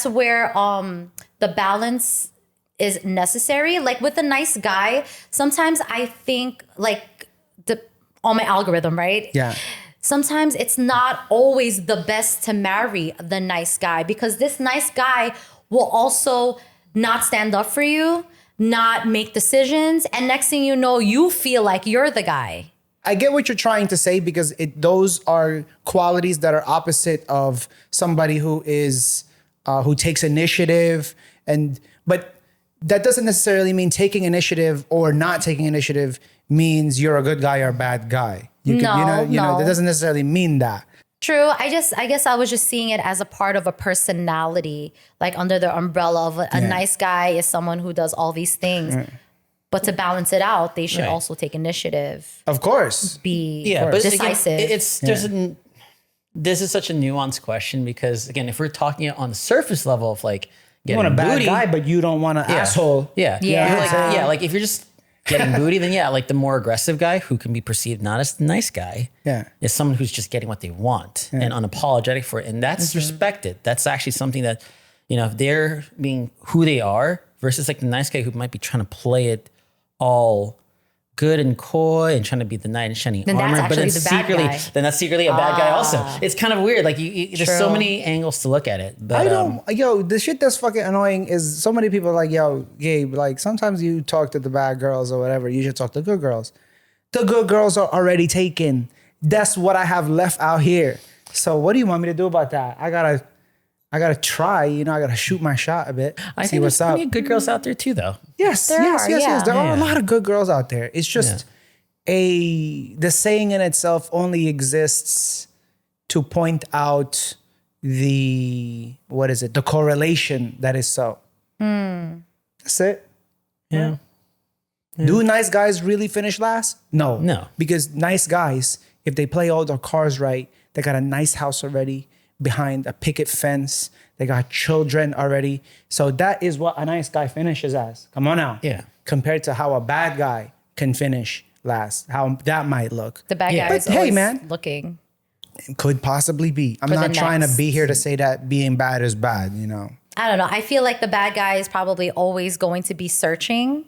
where the balance is necessary. Like with a nice guy, sometimes I think like on my algorithm, right? Yeah. Sometimes it's not always the best to marry the nice guy because this nice guy will also not stand up for you, not make decisions. And next thing you know, you feel like you're the guy. I get what you're trying to say because those are qualities that are opposite of somebody who is who takes initiative. But that doesn't necessarily mean taking initiative or not taking initiative means you're a good guy or a bad guy. No. That doesn't necessarily mean that. True. I guess I was just seeing it as a part of a personality, like under the umbrella of a nice guy is someone who does all these things. Right. But to balance it out, they should also take initiative. Of course. Be decisive. Again, this is such a nuanced question because again, if we're talking on the surface level of like getting you want a bad booty, guy, but you don't want an asshole. Yeah. Like if you're just getting booty, then like the more aggressive guy who can be perceived not as the nice guy is someone who's just getting what they want and unapologetic for it. And that's respected. That's actually something that, if they're being who they are versus like the nice guy who might be trying to play it all good and coy and trying to be the knight in shining armor, but then that's secretly a bad guy also. It's kind of weird. Like there's so many angles to look at it. But the shit that's fucking annoying is so many people are like, yo, Gabe, like sometimes you talk to the bad girls or whatever. You should talk to the good girls. The good girls are already taken. That's what I have left out here. So what do you want me to do about that? I gotta try, I gotta shoot my shot a bit. I think there's plenty of good girls out there too, though. Yes. There are a lot of good girls out there. It's just the saying in itself only exists to point out the correlation that is so. That's it. Yeah. Do nice guys really finish last? No. Because nice guys, if they play all their cards right, they got a nice house already behind a picket fence. They got children already. So that is what a nice guy finishes as. Come on now. Yeah. Compared to how a bad guy can finish last. How that might look. The bad Yeah. guy is But hey, always man. looking. Could possibly be. I'm For the not trying to next. be here to say that being bad is bad, you know. I don't know. I feel like the bad guy is probably always going to be searching.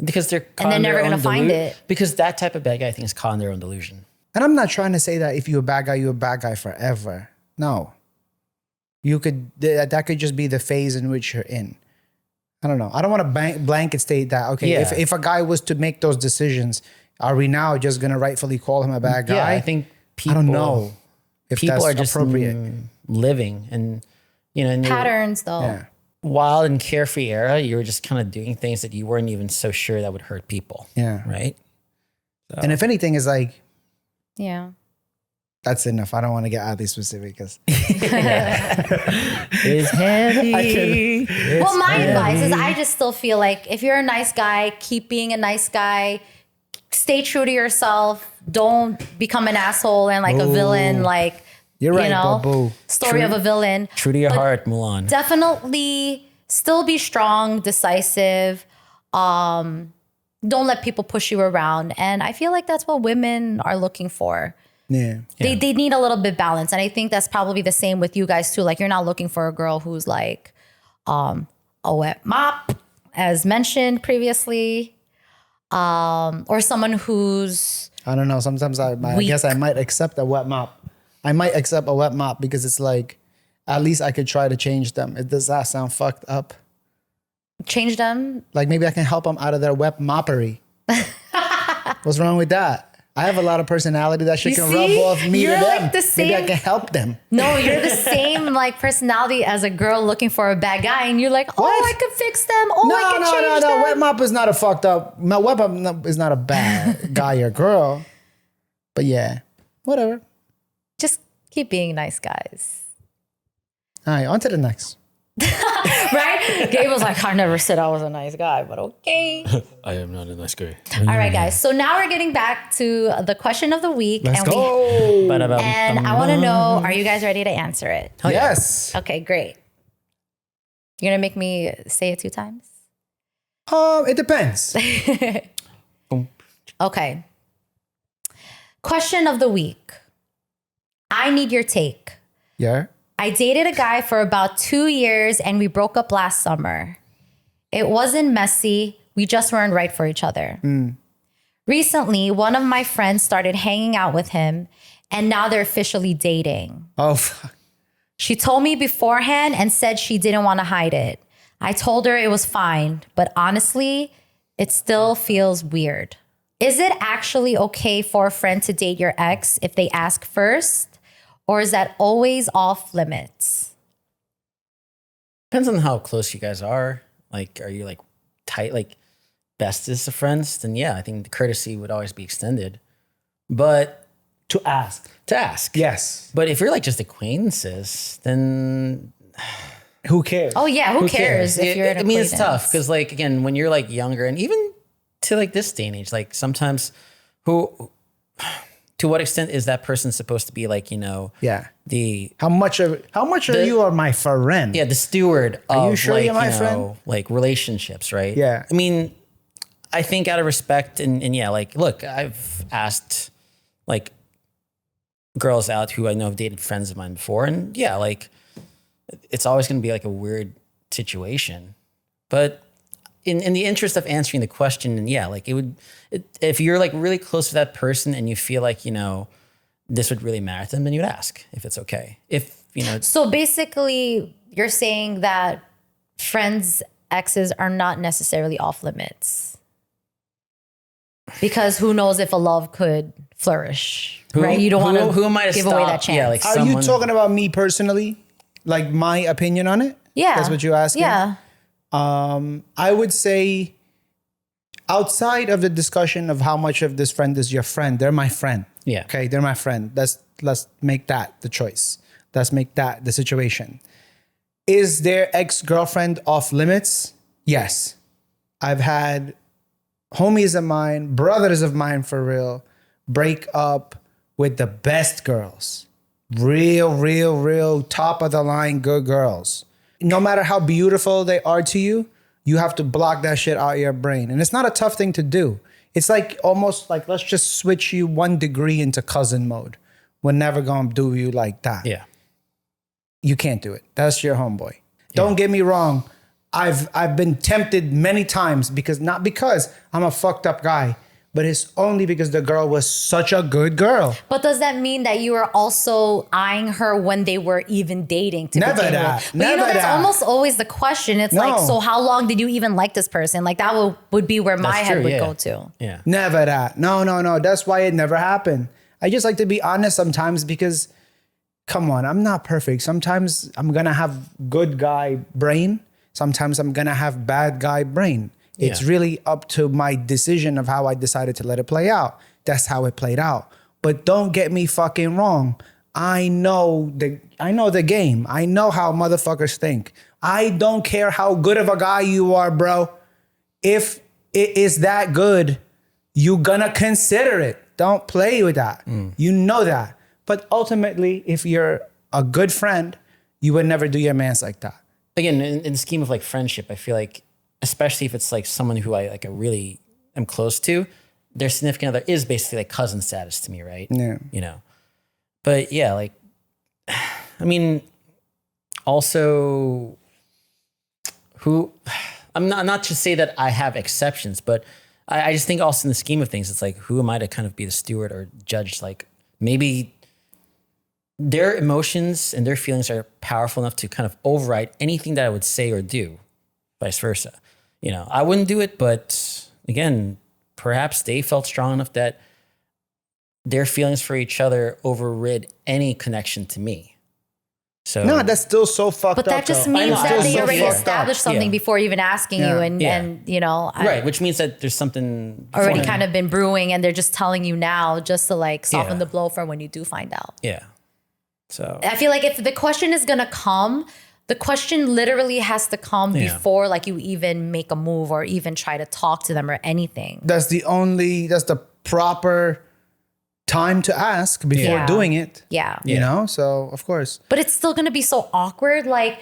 Because they're caught And they're in their never own gonna find delu- it. Because that type of bad guy, I think, is caught in their own delusion. And I'm not trying to say that if you're a bad guy, you're a bad guy forever. No. You could, that could just be the phase in which you're in. I don't know. I don't want to blanket state that, okay, Yeah. if a guy was to make those decisions, are we now just going to rightfully call him a bad guy? Yeah, I think people. I don't know if People that's are just appropriate. living, and in your Patterns, though. Yeah. wild and carefree era, you were just kind of doing things that you weren't even so sure that would hurt people. Yeah. Right. And if anything, is like, Yeah. that's enough. I don't want to get oddly specific because It's heavy. Well, my advice is I just still feel like if you're a nice guy, keep being a nice guy. Stay true to yourself. Don't become an asshole and like a villain. Like, you're right, you know, Babu. story of a villain. True to your heart, Mulan. Definitely still be strong, decisive. Don't let people push you around. And I feel like that's what women are looking for. Yeah. They need a little bit balance. And I think that's probably the same with you guys too. Like you're not looking for a girl who's like a wet mop, as mentioned previously. Or someone who's I don't know. Sometimes I Weak. guess I might accept a wet mop. I might accept a wet mop because it's like, at least I could try to change them. Does that sound fucked up? changed them. Like maybe I can help them out of their wet moppery. What's wrong with that? I have a lot of personality. That shit You can see? rub off me You're to them. like the Maybe I same- can help them. No, you're the same like personality as a girl looking for a bad guy. And you're like, oh, What? I could fix them. Oh, I can change No. them. Wet mop is not a fucked up. No, wet mop is not a bad guy or girl. But yeah, whatever. Just keep being nice guys. All right, on to the next. Right? Gabe was like, I never said I was a nice guy, but okay. I am not a nice guy. All right, guys. So now we're getting back to the question of the week. Let's and go. And I want to know, are you guys ready to answer it? Yes. Okay, great. You're going to make me say it 2 times? It depends. Okay. Question of the week. I need your take. Yeah. I dated a guy for about 2 years and we broke up last summer. It wasn't messy. We just weren't right for each other. Recently, one of my friends started hanging out with him and now they're officially dating. Oh, fuck. She told me beforehand and said she didn't want to hide it. I told her it was fine, but honestly, it still feels weird. Is it actually okay for a friend to date your ex if they ask first? Or is that always off limits? Depends on how close you guys are. Like, are you like tight, like bestest of friends? Then yeah, I think the courtesy would always be extended. But To ask. to ask. Yes. But if you're like just acquaintances, then Who cares? Oh yeah, who cares if you're an I mean, it's tough acquaintance? because like, again, when you're like younger and even to like this day and age, like sometimes to what extent is that person supposed to be like, you know, Yeah. the How much are you are my friend? yeah, the steward of you sure like, you're my you know, friend? like relationships, right? Yeah. I mean, I think out of respect and yeah, like, look, I've asked like girls out who I know have dated friends of mine before. And yeah, like it's always going to be like a weird situation, but in the interest of answering the question, and yeah, like if you're like really close to that person and you feel like, you know, this would really matter to them, then you'd ask if it's okay. If, you know, So basically, you're saying that friends' exes are not necessarily off limits. Because who knows if a love could flourish, right? You don't want to who am I to give away stop? that chance. Yeah, like Are someone, you talking about me personally? Like my opinion on it? Yeah. That's what you're asking? Yeah. I would say outside of the discussion of how much of this friend is your friend, they're my friend. Yeah. Okay, they're my friend. Let's make that the choice. Let's make that the situation. Is their ex-girlfriend off limits? Yes. I've had homies of mine, brothers of mine for real, break up with the best girls. Real top of the line good girls. No matter how beautiful they are to you, you have to block that shit out of your brain. And it's not a tough thing to do. It's like almost like, let's just switch you 1 degree into cousin mode. We're never going to do you like that. Yeah. You can't do it. That's your homeboy. Don't get me wrong. I've been tempted many times not because I'm a fucked up guy, but it's only because the girl was such a good girl. But does that mean that you were also eyeing her when they were even dating to Never begin that. with? But that's almost always the question. It's like, so how long did you even like this person? Like that would be where my head would go to. Yeah. Never that. No. That's why it never happened. I just like to be honest sometimes because, come on, I'm not perfect. Sometimes I'm going to have good guy brain. Sometimes I'm going to have bad guy brain. It's really up to my decision of how I decided to let it play out. That's how it played out. But don't get me fucking wrong. I know the game. I know how motherfuckers think. I don't care how good of a guy you are, bro. If it is that good, you're gonna consider it. Don't play with that. You know that. But ultimately, if you're a good friend, you would never do your mans like that. Again, in the scheme of like friendship, I feel like, especially if it's like someone who I really am close to, their significant other is basically like cousin status to me, right? Yeah. You know, but yeah, like, I mean, also, I'm not to say that I have exceptions, but I just think also in the scheme of things, it's like, who am I to kind of be the steward or judge? Like maybe their emotions and their feelings are powerful enough to kind of override anything that I would say or do, vice versa. You know, I wouldn't do it, but again, perhaps they felt strong enough that their feelings for each other overrid any connection to me. So No, that's still so fucked up. But that just means that they already established something before even asking you, and you know, right, which means that there's something already kind of been brewing, and they're just telling you now just to like soften the blow for when you do find out. Yeah. So I feel like if the question is gonna come, the question literally has to come before like you even make a move or even try to talk to them or anything. That's the proper time to ask before doing it. Yeah. You know, so of course. But it's still gonna be so awkward, like,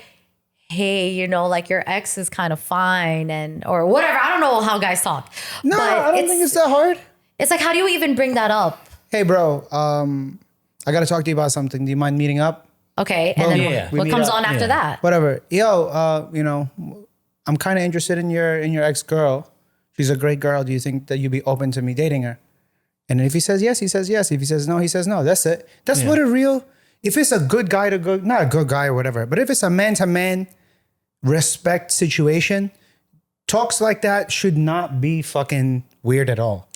hey, you know, like your ex is kind of fine and or whatever. I don't know how guys talk. No, but I don't think it's that hard. It's like, how do you even bring that up? Hey, bro, I got to talk to you about something. Do you mind meeting up? Okay, and then what comes on after that? Whatever. Yo, you know, I'm kind of interested in your ex-girl. She's a great girl. Do you think that you'd be open to me dating her? And if he says yes, he says yes. If he says no, he says no. That's it. That's what if it's a good guy to good, not a good guy or whatever, but if it's a man-to-man respect situation, talks like that should not be fucking weird at all.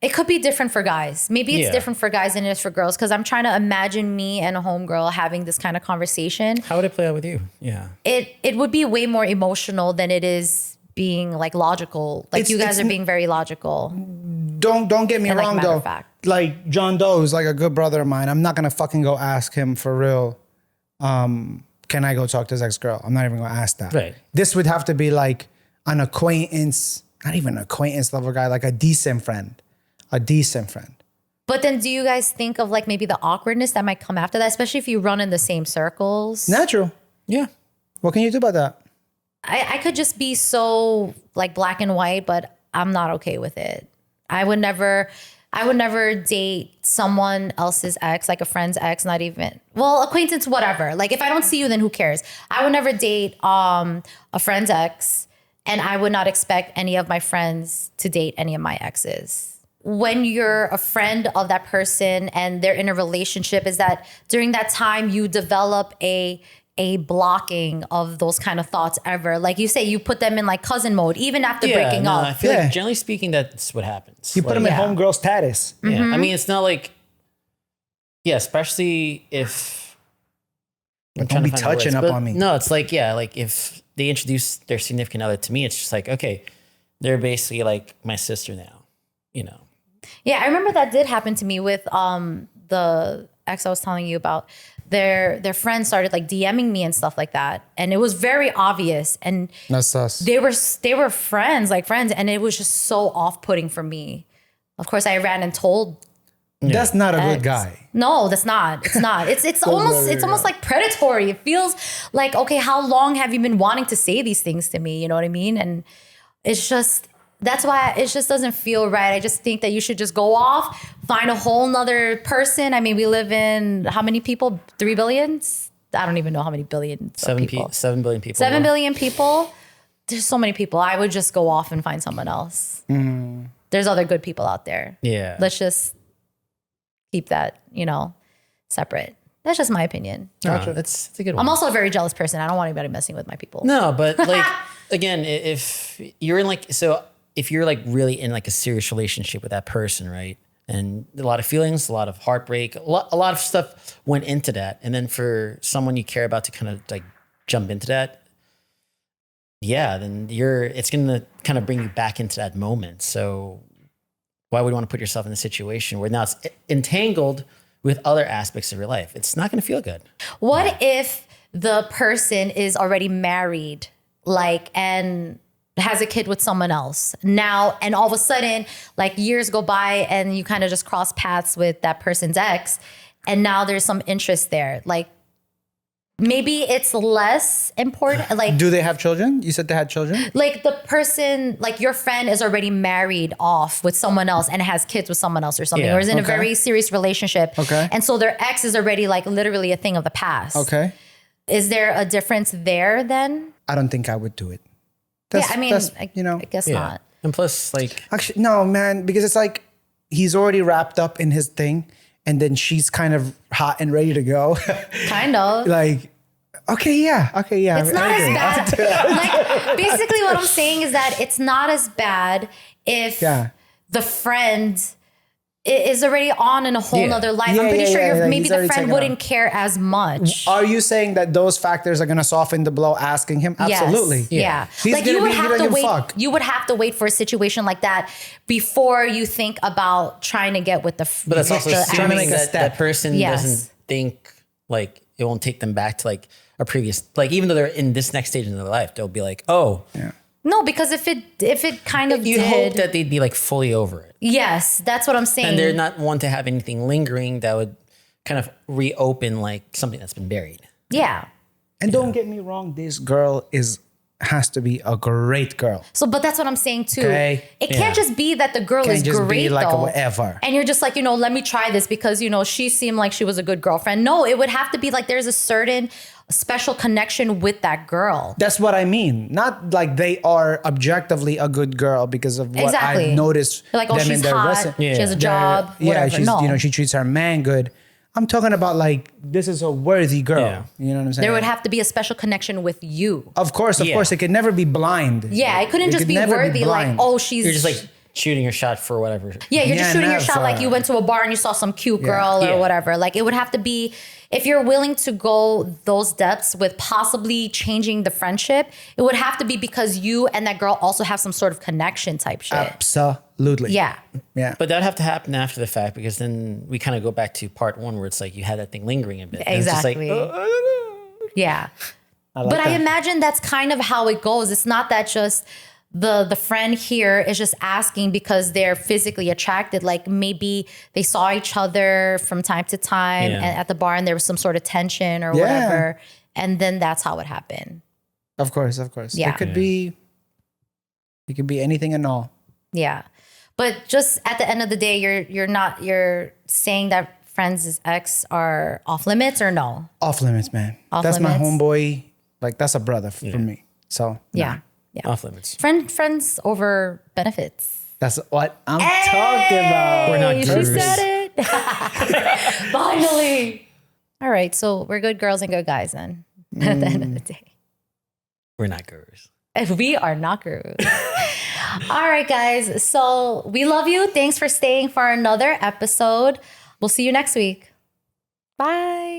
It could be different for guys. Maybe it's different for guys than it is for girls. Because I'm trying to imagine me and a homegirl having this kind of conversation. how would it play out with you? Yeah. It would be way more emotional than it is being like logical. Like you guys are being very logical. Don't get me And, like, wrong matter though. of fact. Like John Doe is like a good brother of mine. I'm not gonna fucking go ask him for real. Can I go talk to his ex-girl? I'm not even gonna ask that. Right. This would have to be like an acquaintance, not even an acquaintance level guy, like a decent friend. A decent friend. But then do you guys think of like maybe the awkwardness that might come after that, especially if you run in the same circles? Natural. Yeah. What can you do about that? I could just be so like black and white, but I'm not okay with it. I would never date someone else's ex, like a friend's ex, not even, well, acquaintance, whatever. Like if I don't see you, then who cares? I would never date a friend's ex, and I would not expect any of my friends to date any of my exes. When you're a friend of that person and they're in a relationship, is that during that time you develop a blocking of those kind of thoughts ever. Like you say, you put them in like cousin mode, even after breaking up. I feel like generally speaking, that's what happens. You put them in homegirl status. Yeah. I mean, it's not like, especially if. Don't be touching up on me. No, it's like, like if they introduce their significant other to me, it's just like, okay, they're basically like my sister now, you know. Yeah, I remember that did happen to me with the ex I was telling you about. Their friends started like DMing me and stuff like that, and it was very obvious. And that's us. They were friends, and it was just so off-putting for me. Of course, I ran and told. That's not a good guy. No, that's not. It's not. It's almost like predatory. It feels like, okay, how long have you been wanting to say these things to me? You know what I mean? And it's just. That's why it just doesn't feel right. I just think that you should just go off, find a whole nother person. I mean, we live in how many people? 3 billion? I don't even know how many billions. 7 billion people. 7 billion people. There's so many people. I would just go off and find someone else. There's other good people out there. Yeah. Let's just keep that, separate. That's just my opinion. Gotcha. That's a good one. I'm also a very jealous person. I don't want anybody messing with my people. No, but like, again, if you're in if you're like really in like a serious relationship with that person, right? And a lot of feelings, a lot of heartbreak, a lot of stuff went into that. And then for someone you care about to kind of like jump into that, yeah, then it's going to kind of bring you back into that moment. So why would you want to put yourself in a situation where now it's entangled with other aspects of your life? It's not going to feel good. What if the person is already married, and has a kid with someone else now, and all of a sudden, years go by and you kind of just cross paths with that person's ex, and now there's some interest there. Maybe it's less important. Do they have children? You said they had children? The person, your friend is already married off with someone else and has kids with someone else or something, Yeah. or is in a very serious relationship. Okay. And so their ex is already literally a thing of the past. Okay. Is there a difference there then? I don't think I would do it. I guess Yeah. not. And plus, Actually, no, man, because it's he's already wrapped up in his thing, and then she's kind of hot and ready to go. Kind of. Okay, yeah. It's not as bad. Basically what I'm saying is that it's not as bad if the friend is already on in a whole nother life. I'm pretty sure maybe the friend wouldn't care as much. Are you saying that those factors are going to soften the blow asking him? Absolutely. Yes. He's You would he have doesn't to wait. fuck. You would have to wait for a situation like that before you think about trying to get with the. but that's also the assuming make a that step. that person Yes. doesn't think it won't take them back to a previous, even though they're in this next stage in their life, they'll be like, oh, No, because if it kind of you'd hope did, that they'd be fully over it. yes, that's what I'm saying. And they're not one to have anything lingering that would kind of reopen something that's been buried. Yeah. And don't get me wrong, this girl has to be a great girl. So, but that's what I'm saying too. Okay. It can't just be that the girl is Can't just great be like a though. whatever. And you're just let me try this because, she seemed like she was a good girlfriend. No, it would have to be there's a certain special connection with that girl. That's what I mean. Not they are objectively a good girl because of what Exactly. I've noticed You're them she's in their hot. resume. She has a job. Yeah, whatever. she's No. she treats her man good. I'm talking about this is a worthy girl. Yeah. You know what I'm saying? There would have to be a special connection with you. Of course, it could never be blind. Yeah, it couldn't just could be never worthy. blind. She's. You're just shooting your shot for whatever. Yeah, you're just shooting your never. shot you went to a bar and you saw some cute girl Yeah. or whatever. It would have to be, if you're willing to go those depths with possibly changing the friendship, it would have to be because you and that girl also have some sort of connection type shit. Absolutely. Yeah. Yeah. But that'd have to happen after the fact because then we kind of go back to part one where it's you had that thing lingering a bit. And Exactly. It's just I don't know. Yeah. I like But I that. imagine that's kind of how it goes. It's not that just the friend here is just asking because they're physically attracted. Maybe they saw each other from time to time Yeah. and at the bar and there was some sort of tension or whatever. And then that's how it happened. Of course. Yeah. It could be anything and all. Yeah. But just at the end of the day, you're saying that friends' ex are off limits or no? Off limits, man. Off That's my limits? homeboy. That's a brother for me. So Yeah. Yeah. Off limits. Friends over benefits. that's what I'm talking about. We're not She gurus. said it. Finally. All right. So we're good girls and good guys then at the end of the day. We're not gurus. And we are not gurus. All right, guys. So we love you. Thanks for staying for another episode. We'll see you next week. Bye.